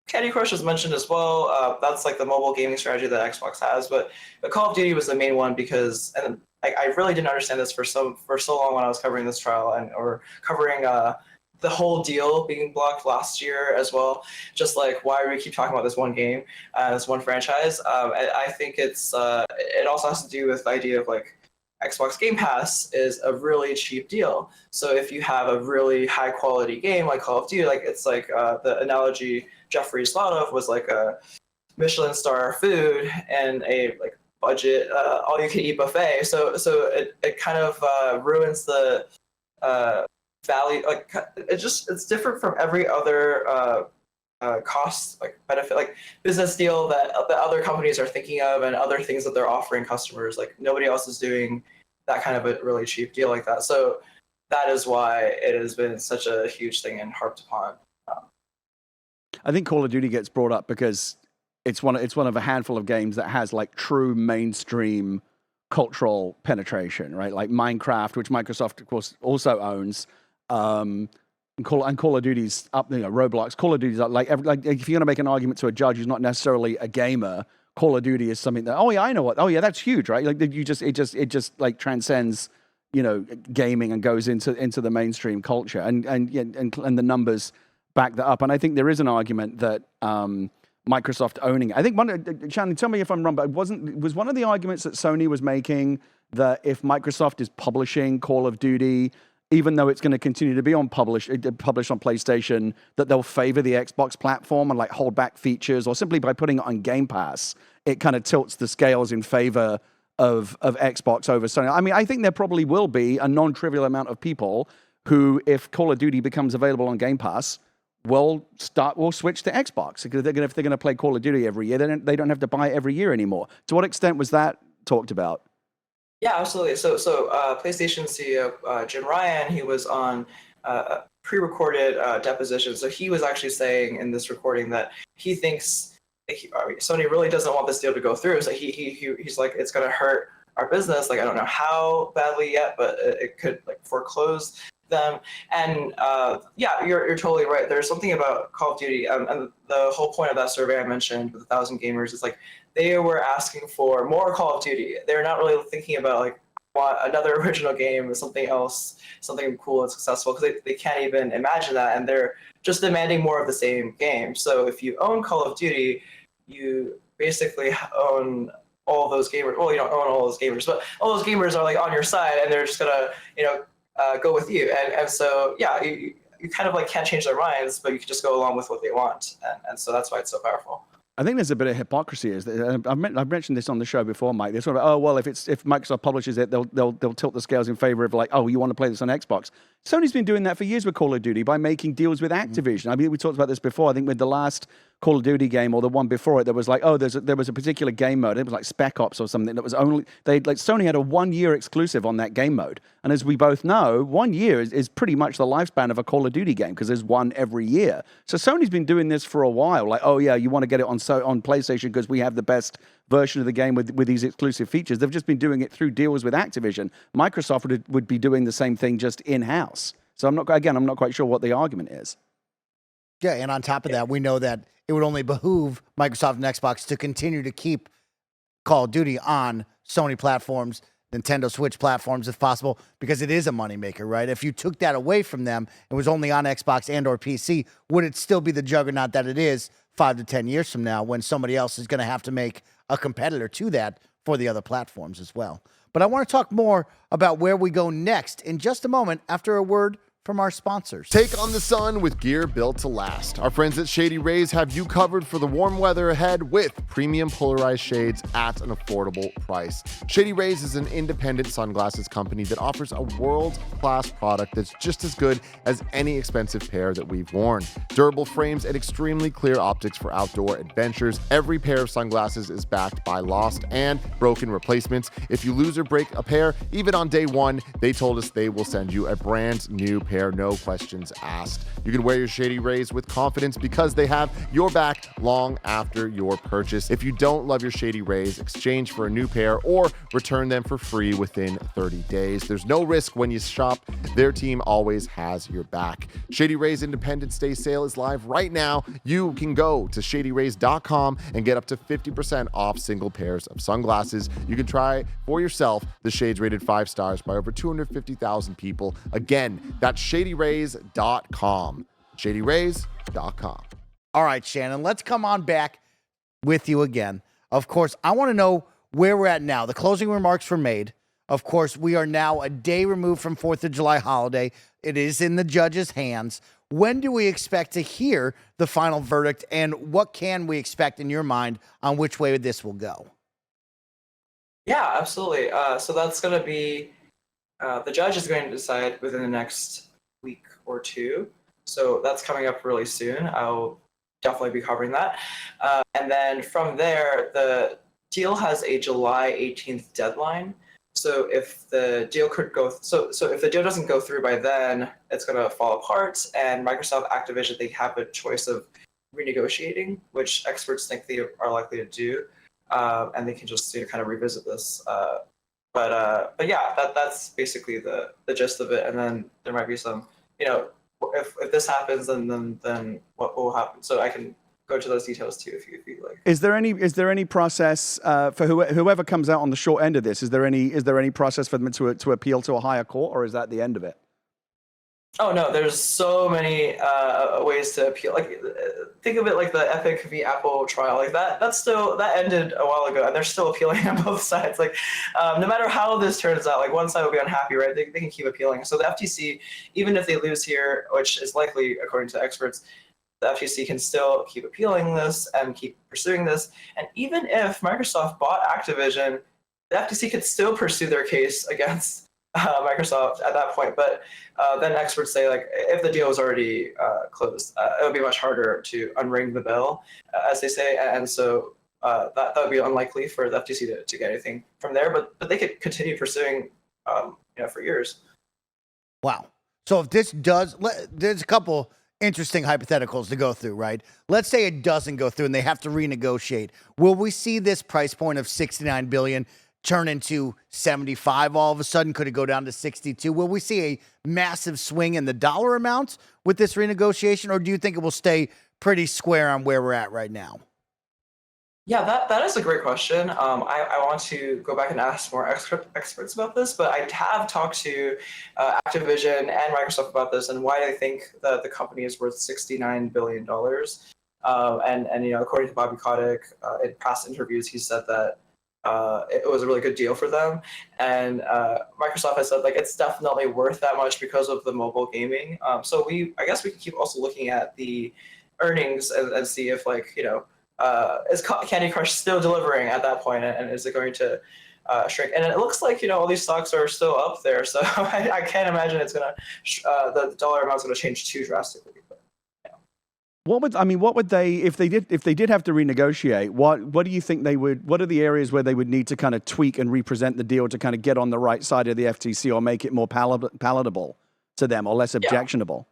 Candy Crush is mentioned as well. That's like the mobile gaming strategy that Xbox has, but Call of Duty was the main one because I really didn't understand this for so long when I was covering this trial or covering the whole deal being blocked last year as well. Just like, why do we keep talking about this one game, this one franchise? I think it also has to do with the idea of like Xbox Game Pass is a really cheap deal. So if you have a really high quality game like Call of Duty, like it's like the analogy Jeffrey's thought of was like a Michelin star food and a like budget all you can eat buffet. So it kind of ruins the value. Like it's different from every other cost, like benefit, like business deal that the other companies are thinking of and other things that they're offering customers. Like nobody else is doing that kind of a really cheap deal like that. So that is why it has been such a huge thing and harped upon. I think Call of Duty gets brought up because it's one of a handful of games that has like true mainstream cultural penetration, right? Like Minecraft, which Microsoft, of course, also owns. And Call of Duty's up, Roblox. Call of Duty's up. Like if you're going to make an argument to a judge who's not necessarily a gamer, Call of Duty is something that, oh yeah, I know what. Oh yeah, that's huge, right? Like it just like transcends, gaming and goes into the mainstream culture, and the numbers back that up. And I think there is an argument that Microsoft owning it. I think Shannon, tell me if I'm wrong, but was one of the arguments that Sony was making that if Microsoft is publishing Call of Duty, even though it's going to continue to be published on PlayStation, that they'll favor the Xbox platform and like hold back features, or simply by putting it on Game Pass, it kind of tilts the scales in favor of Xbox over Sony. I mean, I think there probably will be a non-trivial amount of people who, if Call of Duty becomes available on Game Pass, will switch to Xbox, because if they're going to play Call of Duty every year, they don't have to buy it every year anymore. To what extent was that talked about? Yeah, absolutely. So PlayStation CEO Jim Ryan, he was on a pre-recorded deposition. So he was actually saying in this recording that he thinks Sony really doesn't want this deal to go through. So he's like, it's going to hurt our business. Like, I don't know how badly yet, but it could like foreclose them. And yeah, you're totally right. There's something about Call of Duty, and the whole point of that survey I mentioned with 1,000 gamers is like they were asking for more Call of Duty. They're not really thinking about like want another original game or something else, something cool and successful, because they can't even imagine that, and they're just demanding more of the same game. So if you own Call of Duty, you basically own all those gamers. Well, you don't own all those gamers, but all those gamers are like on your side, and they're just gonna, go with you. And so, yeah, you kind of like can't change their minds, but you can just go along with what they want. And so that's why it's so powerful. I think there's a bit of hypocrisy. I've mentioned this on the show before, Mike. They're sort of, oh well, if Microsoft publishes it, they'll tilt the scales in favor of like, oh, you want to play this on Xbox. Sony's been doing that for years with Call of Duty by making deals with Activision. I mean, we talked about this before. I think with the last Call of Duty game or the one before it, there was like, oh, there was a particular game mode. It was like Spec Ops or something that was only Sony had a 1-year exclusive on that game mode. And as we both know, 1 year is pretty much the lifespan of a Call of Duty game because there's one every year. So Sony's been doing this for a while. Like, oh yeah, you want to get it on PlayStation because we have the best version of the game with these exclusive features. They've just been doing it through deals with Activision. Microsoft would be doing the same thing just in-house. So I'm not quite sure what the argument is. Yeah, and on top of that, we know that it would only behoove Microsoft and Xbox to continue to keep Call of Duty on Sony platforms, Nintendo Switch platforms if possible, because it is a moneymaker, right? If you took that away from them, it was only on Xbox and or PC, would it still be the juggernaut that it is 5 to 10 years from now when somebody else is going to have to make a competitor to that for the other platforms as well? But I want to talk more about where we go next in just a moment after a word from our sponsors. Take on the sun with gear built to last. Our friends at Shady Rays have you covered for the warm weather ahead with premium polarized shades at an affordable price. Shady Rays is an independent sunglasses company that offers a world-class product that's just as good as any expensive pair that we've worn. Durable frames and extremely clear optics for outdoor adventures. Every pair of sunglasses is backed by lost and broken replacements. If you lose or break a pair, even on day one, they told us they will send you a brand new pair. No questions asked. You can wear your Shady Rays with confidence because they have your back long after your purchase. If you don't love your Shady Rays, exchange for a new pair or return them for free within 30 days. There's no risk when you shop. Their team always has your back. Shady Rays Independence Day sale is live right now. You can go to shadyrays.com and get up to 50% off single pairs of sunglasses. You can try for yourself the shades rated 5 stars by over 250,000 people. Again, that's shadyrays.com. shadyrays.com. All right, Shannon, let's come on back with you again. Of course, I want to know where we're at now. The closing remarks were made. Of course, we are now a day removed from 4th of July holiday. It is in the judge's hands. When do we expect to hear the final verdict, and what can we expect in your mind on which way this will go? Yeah, absolutely. So that's going to be, the judge is going to decide within the next week or two. So that's coming up really soon. I'll definitely be covering that. And then from there, the deal has a July 18th deadline. So if the deal could go, so if the deal doesn't go through by then, it's going to fall apart. And Microsoft, Activision, they have a choice of renegotiating, which experts think they are likely to do, and they can just kind of revisit this. But yeah, that's basically the gist of it. And then there might be some, if this happens, then what will happen? So I can go to those details too if you like. Is there any process for whoever comes out on the short end of this? Is there any process for them to appeal to a higher court, or is that the end of it? Oh no, there's so many ways to appeal. Like, think of it like the Epic v. Apple trial. Like that ended a while ago, and they're still appealing on both sides. Like, no matter how this turns out, like one side will be unhappy, right? They can keep appealing. So the FTC, even if they lose here, which is likely according to experts, the FTC can still keep appealing this and keep pursuing this. And even if Microsoft bought Activision, the FTC could still pursue their case against Microsoft at that point. But then experts say, like, if the deal was already closed, it would be much harder to unring the bell, as they say. And so that would be unlikely for the FTC to get anything from there. But they could continue pursuing, for years. Wow. So if this does, there's a couple interesting hypotheticals to go through, right? Let's say it doesn't go through and they have to renegotiate. Will we see this price point of $69 billion turn into 75 all of a sudden? Could it go down to 62? Will we see a massive swing in the dollar amounts with this renegotiation, or do you think it will stay pretty square on where we're at right now? Yeah, that is a great question. I want to go back and ask more experts about this, but I have talked to Activision and Microsoft about this and why they think that the company is worth $69 billion. And according to Bobby Kotick, in past interviews, he said that it was a really good deal for them. And Microsoft has said it's definitely worth that much because of the mobile gaming. So I guess we can keep also looking at the earnings and see if is Candy Crush still delivering at that point, and is it going to shrink? And it looks like all these stocks are still up there, so I can't imagine it's gonna the dollar amount's gonna change too drastically. But, yeah. What would they if they did have to renegotiate? What do you think they would? What are the areas where they would need to kind of tweak and represent the deal to kind of get on the right side of the FTC or make it more palatable to them or less objectionable?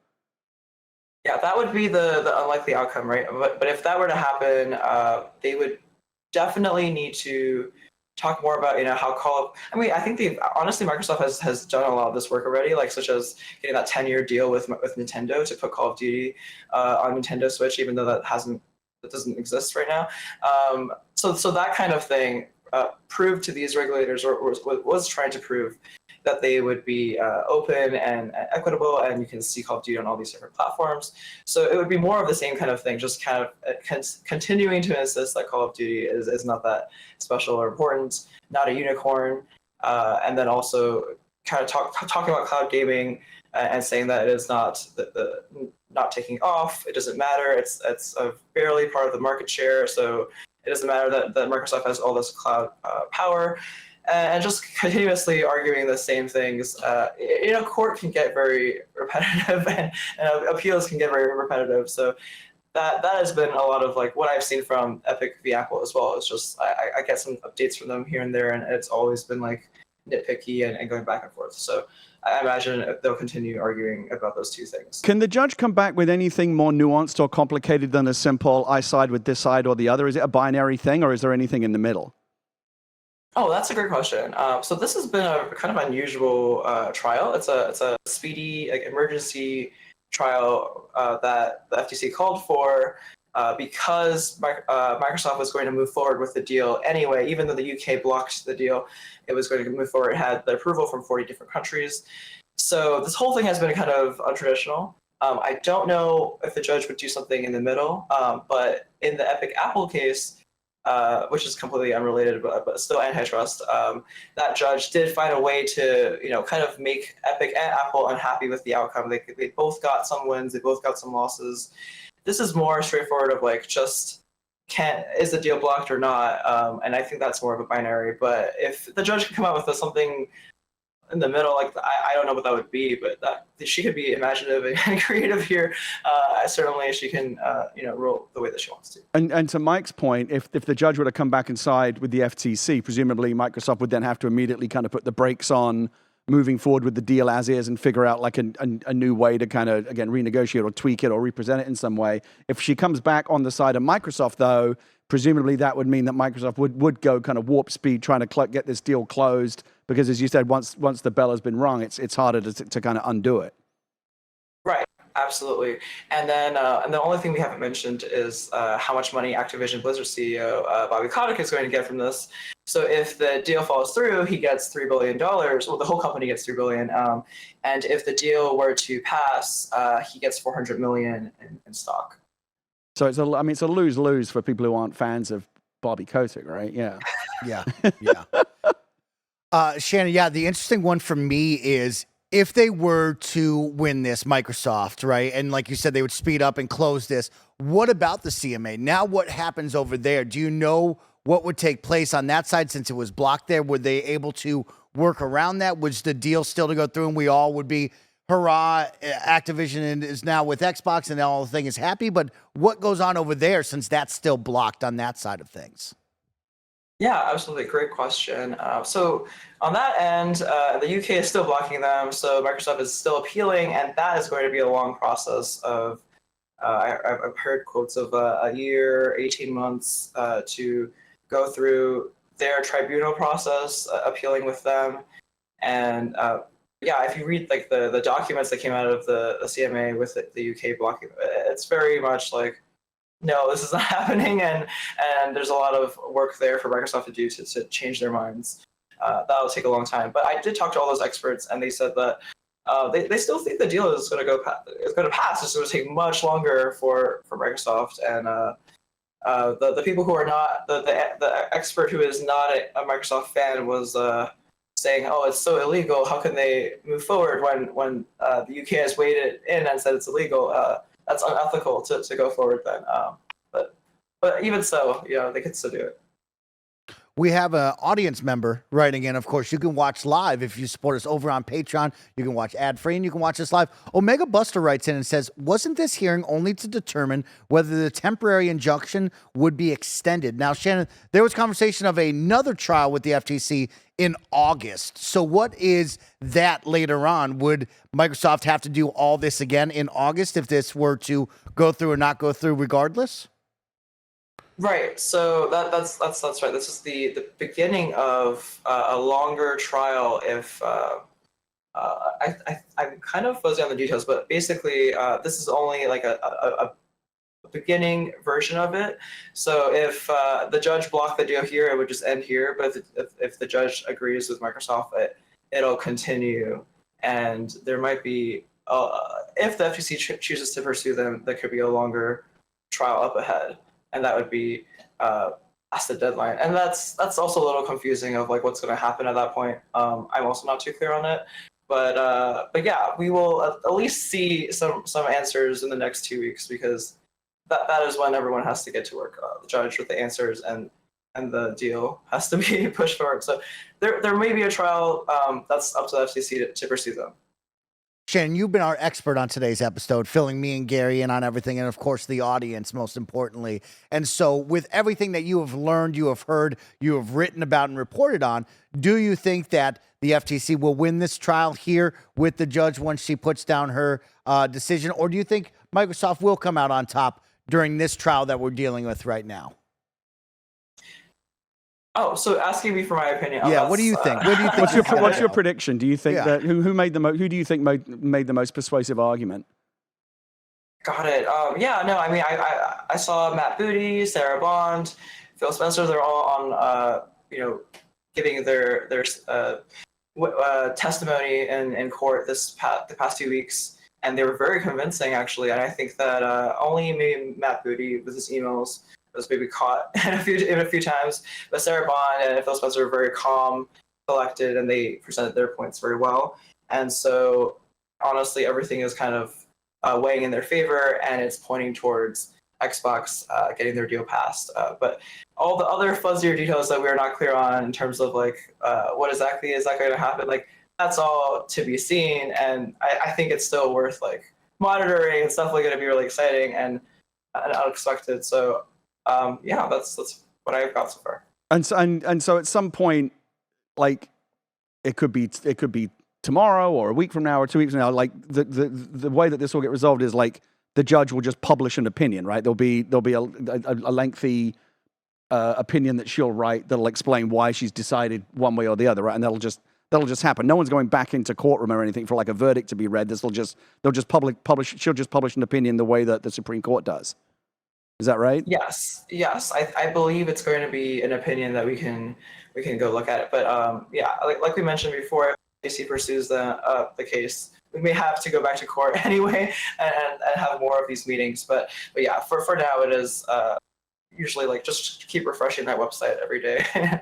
Yeah, that would be the unlikely outcome, right? But if that were to happen, they would definitely need to talk more about how I think honestly Microsoft has done a lot of this work already, such as getting that 10-year deal with Nintendo to put Call of Duty on Nintendo Switch, even though that doesn't exist right now. So that kind of thing proved to these regulators, or was trying to prove, that they would be open and equitable, and you can see Call of Duty on all these different platforms. So it would be more of the same kind of thing, just kind of continuing to insist that Call of Duty is not that special or important, not a unicorn, and then also kind of talking about cloud gaming and saying that it is not not taking off. It doesn't matter. It's a barely part of the market share, so it doesn't matter that Microsoft has all this cloud power. And just continuously arguing the same things. Court can get very repetitive, and appeals can get very repetitive. So that has been a lot of what I've seen from Epic v. Apple as well. It's just I get some updates from them here and there, and it's always been nitpicky and going back and forth. So I imagine they'll continue arguing about those two things. Can the judge come back with anything more nuanced or complicated than a simple I side with this side or the other? Is it a binary thing, or is there anything in the middle? Oh, that's a great question. So this has been a kind of unusual trial. It's a speedy emergency trial that the FTC called for because Microsoft was going to move forward with the deal anyway. Even though the UK blocked the deal, it was going to move forward. It had the approval from 40 different countries. So this whole thing has been kind of untraditional. I don't know if the judge would do something in the middle, but in the Epic Apple case, which is completely unrelated, but still antitrust. That judge did find a way to, kind of make Epic and Apple unhappy with the outcome. They both got some wins, they both got some losses. This is more straightforward of is the deal blocked or not? And I think that's more of a binary. But if the judge can come out with something in the middle, I don't know what that would be, but she could be imaginative and creative here. Certainly she can rule the way that she wants to. And to Mike's point, if the judge were to come back and side with the FTC, presumably Microsoft would then have to immediately kind of put the brakes on moving forward with the deal as is and figure out a new way to kind of, again, renegotiate or tweak it or represent it in some way. If she comes back on the side of Microsoft, though, presumably that would mean that Microsoft would go kind of warp speed trying to get this deal closed, because as you said, once the bell has been rung, it's harder to kind of undo it. Right, absolutely. And then the only thing we haven't mentioned is how much money Activision Blizzard CEO Bobby Kotick is going to get from this. So if the deal falls through, he gets $3 billion. Well, the whole company gets $3 billion. And if the deal were to pass, he gets $400 million in stock. So it's a lose-lose for people who aren't fans of Bobby Kotick, right? Yeah. Yeah. Shannon, the interesting one for me is if they were to win this, Microsoft, right? And like you said, they would speed up and close this. What about the CMA? Now what happens over there? Do you know what would take place on that side since it was blocked there? Were they able to work around that? Was the deal still to go through and we all would be, hurrah, Activision is now with Xbox and all the thing is happy? But what goes on over there since that's still blocked on that side of things? Yeah, absolutely. Great question. So on that end, the UK is still blocking them. So Microsoft is still appealing, and that is going to be a long process of, I've heard quotes of a year, 18 months to go through their tribunal process, appealing with them, and yeah, if you read like the documents that came out of the CMA with the UK blocking, it's very much like, no, this is not happening, and there's a lot of work there for Microsoft to do to change their minds. That'll take a long time. But I did talk to all those experts, and they said that they still think the deal is going to pass. It's going to take much longer for Microsoft, and the people who are not the expert who is not a Microsoft fan was saying, "Oh, it's so illegal. How can they move forward when the UK has weighed in and said it's illegal? That's unethical to go forward then." But even so, they could still do it. We have an audience member writing in. Of course, you can watch live if you support us over on Patreon. You can watch ad-free, and you can watch us live. Omega Buster writes in and says, wasn't this hearing only to determine whether the temporary injunction would be extended? Now, Shannon, there was conversation of another trial with the FTC in August. So what is that later on? Would Microsoft have to do all this again in August if this were to go through or not go through regardless? Right. So that's right. This is the beginning of a longer trial. If I'm kind of fuzzy on the details, but basically this is only like a beginning version of it. So if the judge blocked the deal here, it would just end here. But if the judge agrees with Microsoft, it'll continue. And there might be, if the FTC chooses to pursue them, there could be a longer trial up ahead. And that would be past the deadline, and that's also a little confusing of like what's going to happen at that point. I'm also not too clear on it, but yeah, we will at least see some answers in the next 2 weeks, because that is when everyone has to get to work. The judge with the answers, and the deal has to be pushed forward. So there may be a trial that's up to the FTC to pursue them. Shannon, you've been our expert on today's episode, filling me and Gary in on everything, and of course the audience, most importantly. And so with everything that you have learned, you have heard, you have written about and reported on, do you think that the FTC will win this trial here with the judge once she puts down her decision? Or do you think Microsoft will come out on top during this trial that we're dealing with right now? Oh, so asking me for my opinion. Yeah, what do you think? What do you think? What's your prediction? Do you think that who made the who do you think made the most persuasive argument? Got it. Yeah, no, I mean, I saw Matt Booty, Sarah Bond, Phil Spencer. They're all on, giving their testimony in court the past 2 weeks, and they were very convincing actually. And I think that only maybe Matt Booty with his emails was maybe caught in a few times, but Sarah Bond and Phil Spencer were very calm, collected, and they presented their points very well. And so, honestly, everything is kind of weighing in their favor, and it's pointing towards Xbox getting their deal passed. But all the other fuzzier details that we're not clear on in terms of like what exactly is that going to happen, like that's all to be seen. And I think it's still worth like monitoring. It's definitely going to be really exciting and unexpected. So. Yeah, that's what I've got so far. And so at some point, like it could be tomorrow or a week from now or 2 weeks from now. Like the way that this will get resolved is like the judge will just publish an opinion, right? There'll be a lengthy opinion that she'll write that'll explain why she's decided one way or the other, right? And that'll just happen. No one's going back into courtroom or anything for like a verdict to be read. She'll just publish an opinion the way that the Supreme Court does. Is that right? Yes. I believe it's going to be an opinion that we can go look at it. But yeah, like we mentioned before, if DC pursues the case, we may have to go back to court anyway and have more of these meetings. But yeah, for now it is usually like just keep refreshing that website every day.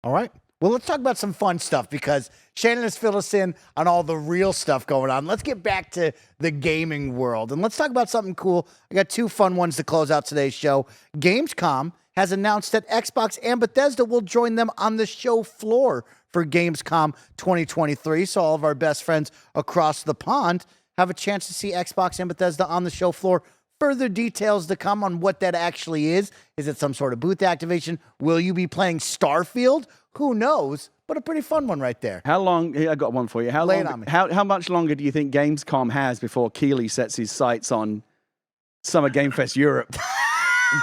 All right. Well, let's talk about some fun stuff, because Shannon has filled us in on all the real stuff going on. Let's get back to the gaming world, and let's talk about something cool. I got two fun ones to close out today's show. Gamescom has announced that Xbox and Bethesda will join them on the show floor for Gamescom 2023. So all of our best friends across the pond have a chance to see Xbox and Bethesda on the show floor. Further details to come on what that actually is. Is it some sort of booth activation? Will you be playing Starfield? Who knows? But a pretty fun one right there. How long? I got one for you. How long? How much longer do you think Gamescom has before Keighley sets his sights on Summer Game Fest Europe?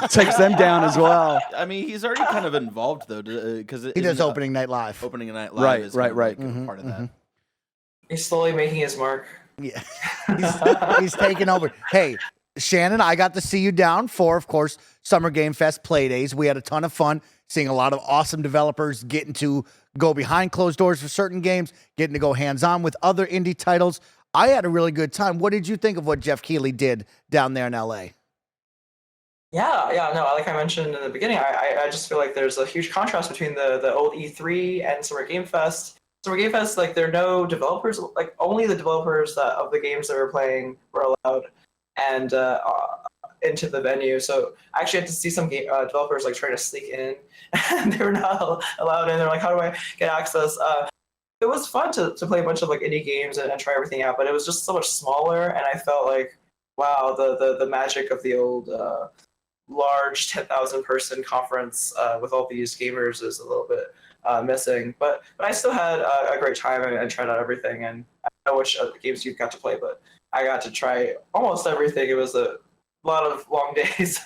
takes them down as well. I mean, he's already kind of involved though, because He does opening night live. Opening night live Right, is right, kind of right. like a part of that. He's slowly making his mark. Yeah, he's taking over. Hey, Shannon, I got to see you down for, of course, Summer Game Fest play days. We had a ton of fun seeing a lot of awesome developers getting to go behind closed doors for certain games, getting to go hands-on with other indie titles. I had a really good time. What did you think of what Jeff Keighley did down there in LA? Yeah, no, like I mentioned in the beginning, I just feel like there's a huge contrast between the old E3 and Summer Game Fest. Summer Game Fest, like, there are no developers, like, only the developers of the games that we're playing were allowed and into the venue. So I actually had to see some developers, like, trying to sneak in, and they were not allowed in. They're like, how do I get access? It was fun to play a bunch of, like, indie games and try everything out, but it was just so much smaller, and I felt like, wow, the magic of the old large 10,000 person conference with all these gamers is a little bit missing, but I still had a great time and tried out everything. And I don't know which games you got to play, but I got to try almost everything. It was a lot of long days.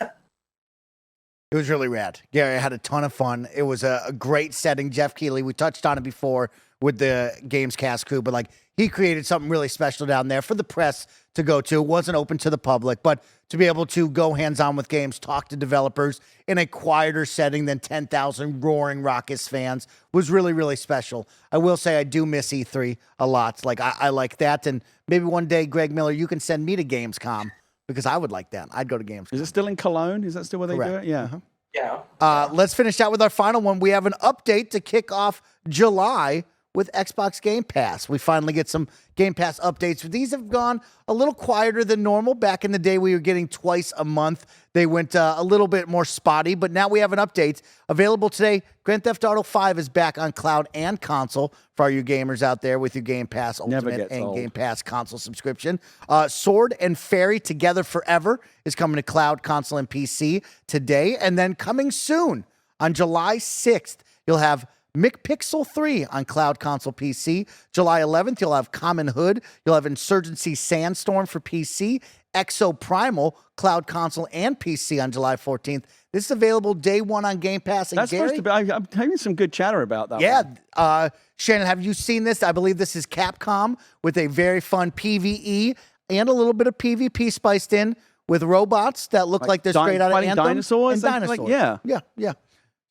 It was really rad. Gary, I had a ton of fun. It was a great setting. Jeff Keighley, we touched on it before with the Gamescast crew, but like he created something really special down there for the press to go to. It wasn't open to the public, but to be able to go hands-on with games, talk to developers in a quieter setting than 10,000 roaring raucous fans was really, really special. I will say I do miss E3 a lot. Like I like that. And maybe one day, Greg Miller, you can send me to Gamescom because I would like that. I'd go to Gamescom. Is it still in Cologne? Is that still where they do Correct. it? Yeah. Yeah. Let's finish out with our final one. We have an update to kick off July with Xbox Game Pass. We finally get some Game Pass updates. These have gone a little quieter than normal. Back in the day, we were getting twice a month. They went a little bit more spotty, but now we have an update available today. Grand Theft Auto 5 is back on cloud and console for all you gamers out there with your Game Pass Ultimate and old. Game Pass console subscription. Sword and Fairy Together Forever is coming to cloud, console, and PC today. And then coming soon on July 6th, you'll have McPixel 3 on cloud, console, PC. July 11th, you'll have Common Hood. You'll have Insurgency Sandstorm for PC. Exo Primal, cloud, console, and PC on July 14th. This is available day one on Game Pass. And That's Gary, supposed to be. I'm hearing some good chatter about that. yeah. one. Shannon, have you seen this? I believe this is Capcom with a very fun PvE and a little bit of PvP spiced in with robots that look like they're straight out of fighting Anthem. dinosaurs? And Like, dinosaurs. Yeah.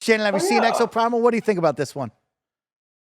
Shannon, have you seen yeah. Exo Primal? What do you think about this one?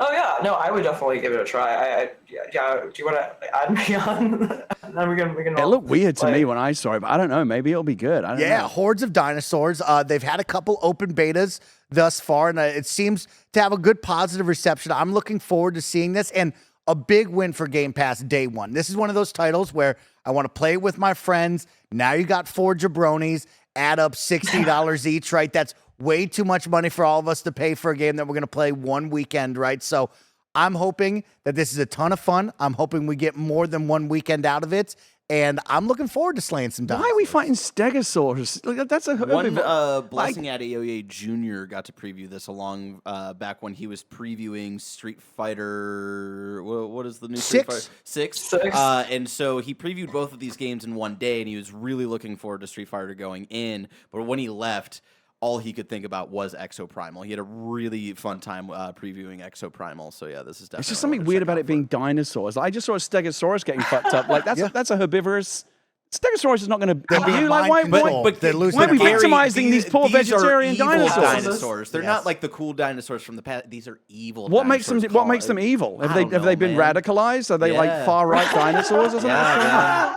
Oh yeah, no, I would definitely give it a try. Yeah. Do you want to add me on? Then we can. It all looked weird to play. me when I saw it, but I don't know. Maybe it'll be good. I don't Yeah, know. hordes of dinosaurs. They've had a couple open betas thus far, and it seems to have a good positive reception. I'm looking forward to seeing this, and a big win for Game Pass day one. This is one of those titles where I want to play it with my friends. Now you got 4 jabronis, add up $60 each, right? That's way too much money for all of us to pay for a game that we're going to play one weekend, right? So I'm hoping that this is a ton of fun. I'm hoping we get more than one weekend out of it. And I'm looking forward to slaying some dinosaurs. Why are we fighting stegosaurs? Like, that's a One like, Blessing at AOA Jr. got to preview this along back when he was previewing Street Fighter. What is the new Street Fighter? 6. And so he previewed both of these games in one day, and he was really looking forward to Street Fighter going in. But when he left, all he could think about was Exo Primal. He had a really fun time previewing Exo Primal. So yeah, this is definitely. It's just something weird about it being dinosaurs. I just saw a Stegosaurus getting fucked up. Like that's a herbivorous. Stegosaurus is not going to They're eat being you. Like mind controlled. but They're losing why are we their power. victimizing these poor these are vegetarian evil dinosaurs? They're Yes. not like the cool dinosaurs from the past. These are evil. What makes them? dinosaurs What makes called- them evil? Have I they don't have they know, been man. radicalized? Are they like Yeah. far right dinosaurs or something? Yeah,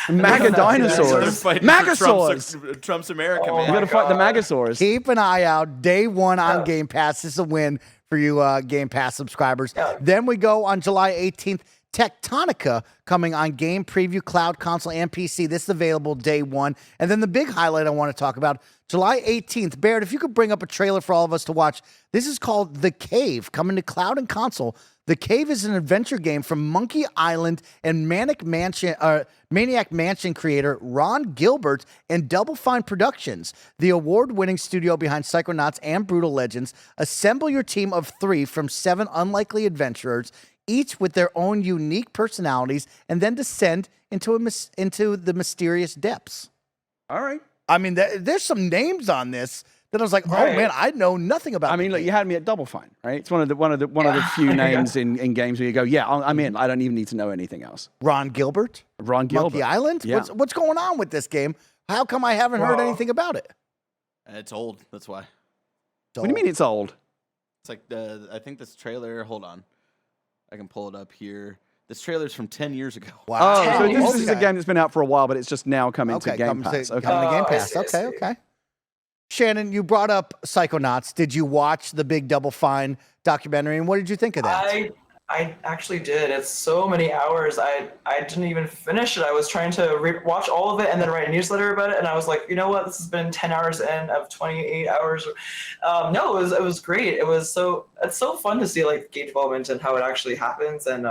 MAGA They're dinosaurs. fighting for Magasaurs. Trump's America, Oh We man. got to fight the Magasaurs. Keep an eye out. Day one on Game Pass. This is a win for you Game Pass subscribers. Yeah. Then we go on July 18th. Tectonica coming on Game Preview, Cloud, Console, and PC. This is available day one. And then the big highlight I want to talk about, July 18th. Barrett, if you could bring up a trailer for all of us to watch. This is called The Cave, coming to Cloud and Console. The Cave is an adventure game from Monkey Island and Maniac Mansion creator Ron Gilbert and Double Fine Productions, the award-winning studio behind Psychonauts and Brutal Legends. Assemble your team of 3 from 7 unlikely adventurers, each with their own unique personalities, and then descend into the mysterious depths. All right. I mean, there's some names on this that I was like, Right. oh man, I know nothing about. I mean, the look, game. you had me at Double Fine, right? It's one of the few names in games where you go, yeah, I'm in. I don't even need to know anything else. Ron Gilbert, Ron Gilbert. Monkey Island. Yeah. What's going on with this game? How come I haven't heard anything about it? It's old. That's why. What do you mean it's old? It's like I think this trailer. Hold on, I can pull it up here. This trailer's from 10 years ago. Wow. Oh, so this okay. is a game that's been out for a while, but it's just now coming to Game Pass. Coming Okay. to Game I Pass. see, I see. Okay. Shannon, you brought up Psychonauts. Did you watch the big Double Fine documentary, and what did you think of that? I actually did. It's so many hours. I didn't even finish it. I was trying to watch all of it and then write a newsletter about it. And I was like, you know what? This has been 10 hours in of 28 hours. No, it was great. It's so fun to see like game development and how it actually happens. And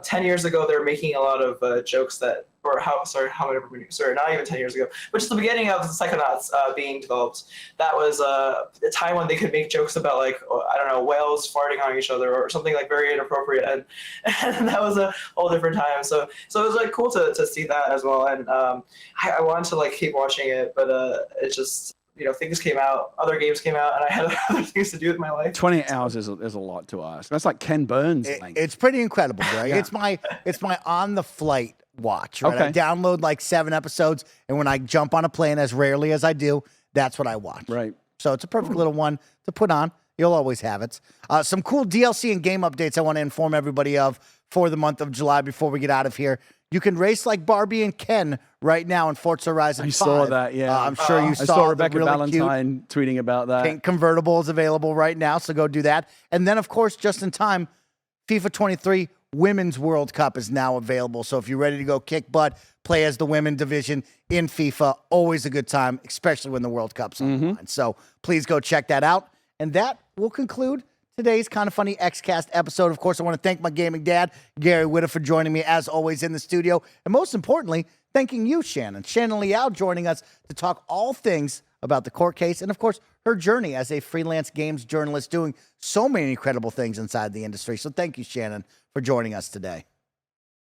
10 years ago, they were making a lot of jokes that, not even 10 years ago, but just the beginning of Psychonauts being developed. That was a time when they could make jokes about like, I don't know, whales farting on each other or something like very inappropriate. And that was a whole different time. So it was like cool to see that as well. And I wanted to like keep watching it, but it just, things came out, other games came out, and I had other things to do with my life. 28 hours is a lot to ask. That's like Ken Burns' length. It's pretty incredible, Greg. Yeah. It's my on the flight watch. Right? Okay. I download like 7 episodes, and when I jump on a plane, as rarely as I do, that's what I watch. Right. So it's a perfect little one to put on. You'll always have it. Some cool DLC and game updates I want to inform everybody of for the month of July before we get out of here. You can race like Barbie and Ken right now in Forza Horizon 5. I saw that, yeah. I'm sure you I saw saw the Rebecca really Valentine tweeting about that. pink convertible is available right now, so go do that. And then, of course, just in time, FIFA 23 Women's World Cup is now available. So if you're ready to go kick butt, play as the women division in FIFA, always a good time, especially when the World Cup's on the line. So please go check that out. And that will conclude today's Kind of Funny Xcast episode. Of course, I want to thank my gaming dad, Gary Witta, for joining me, as always, in the studio. And most importantly, thanking you, Shannon. Shannon Liao joining us to talk all things about the court case and, of course, her journey as a freelance games journalist doing so many incredible things inside the industry. So thank you, Shannon, for joining us today.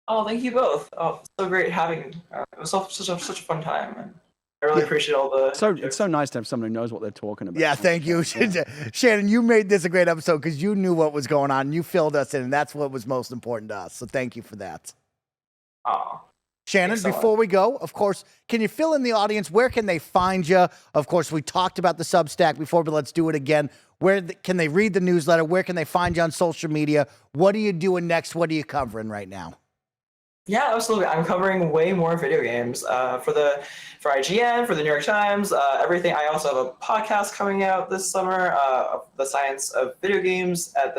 Oh, thank you both. Oh, so great having. It was such a fun time, and I really appreciate all the. It's so nice to have someone who knows what they're talking about. Yeah, thank you. Shannon, you made this a great episode because you knew what was going on. You filled us in, and that's what was most important to us. So thank you for that. Oh. Shannon, Excellent. before we go, of course, can you fill in the audience? Where can they find you? Of course, we talked about the Substack before, but let's do it again. Where can they read the newsletter? Where can they find you on social media? What are you doing next? What are you covering right now? Yeah, absolutely. I'm covering way more video games for IGN, for the New York Times, everything. I also have a podcast coming out this summer, The Science of Video Games at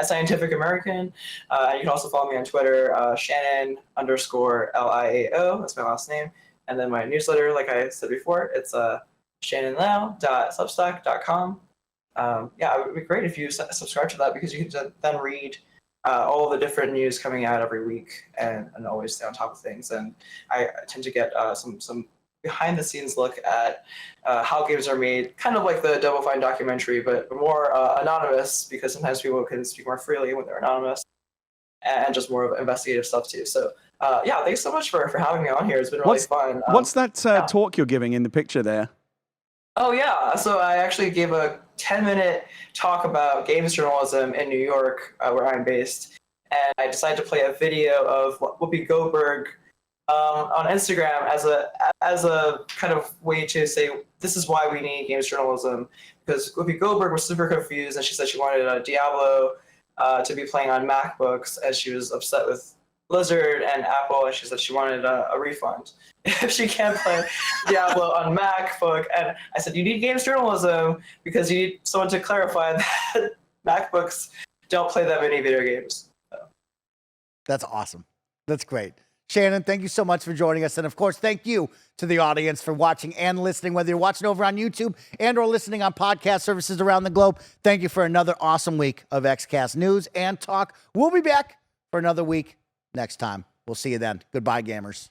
Scientific American. You can also follow me on Twitter, Shannon_LIAO. That's my last name. And then my newsletter, like I said before, it's shannonliao.substack.com. It would be great if you subscribe to that because you can then read all the different news coming out every week and always stay on top of things. And I tend to get some behind the scenes look at how games are made, kind of like the Double Fine documentary, but more anonymous because sometimes people can speak more freely when they're anonymous, and just more of investigative stuff too. So thanks so much for having me on here. It's been really fun. What's that talk you're giving in the picture there? Oh yeah, so I actually gave a 10-minute talk about games journalism in New York, where I'm based, and I decided to play a video of Whoopi Goldberg on Instagram as a kind of way to say this is why we need games journalism, because Whoopi Goldberg was super confused and she said she wanted Diablo to be playing on MacBooks, and she was upset with Blizzard and Apple, and she said she wanted a refund if she can't play Diablo on MacBook. And I said, you need games journalism because you need someone to clarify that MacBooks don't play that many video games. So. That's awesome. That's great. Shannon, thank you so much for joining us. And of course, thank you to the audience for watching and listening, whether you're watching over on YouTube and or listening on podcast services around the globe. Thank you for another awesome week of Xcast news and talk. We'll be back for another week next time. We'll see you then. Goodbye, gamers.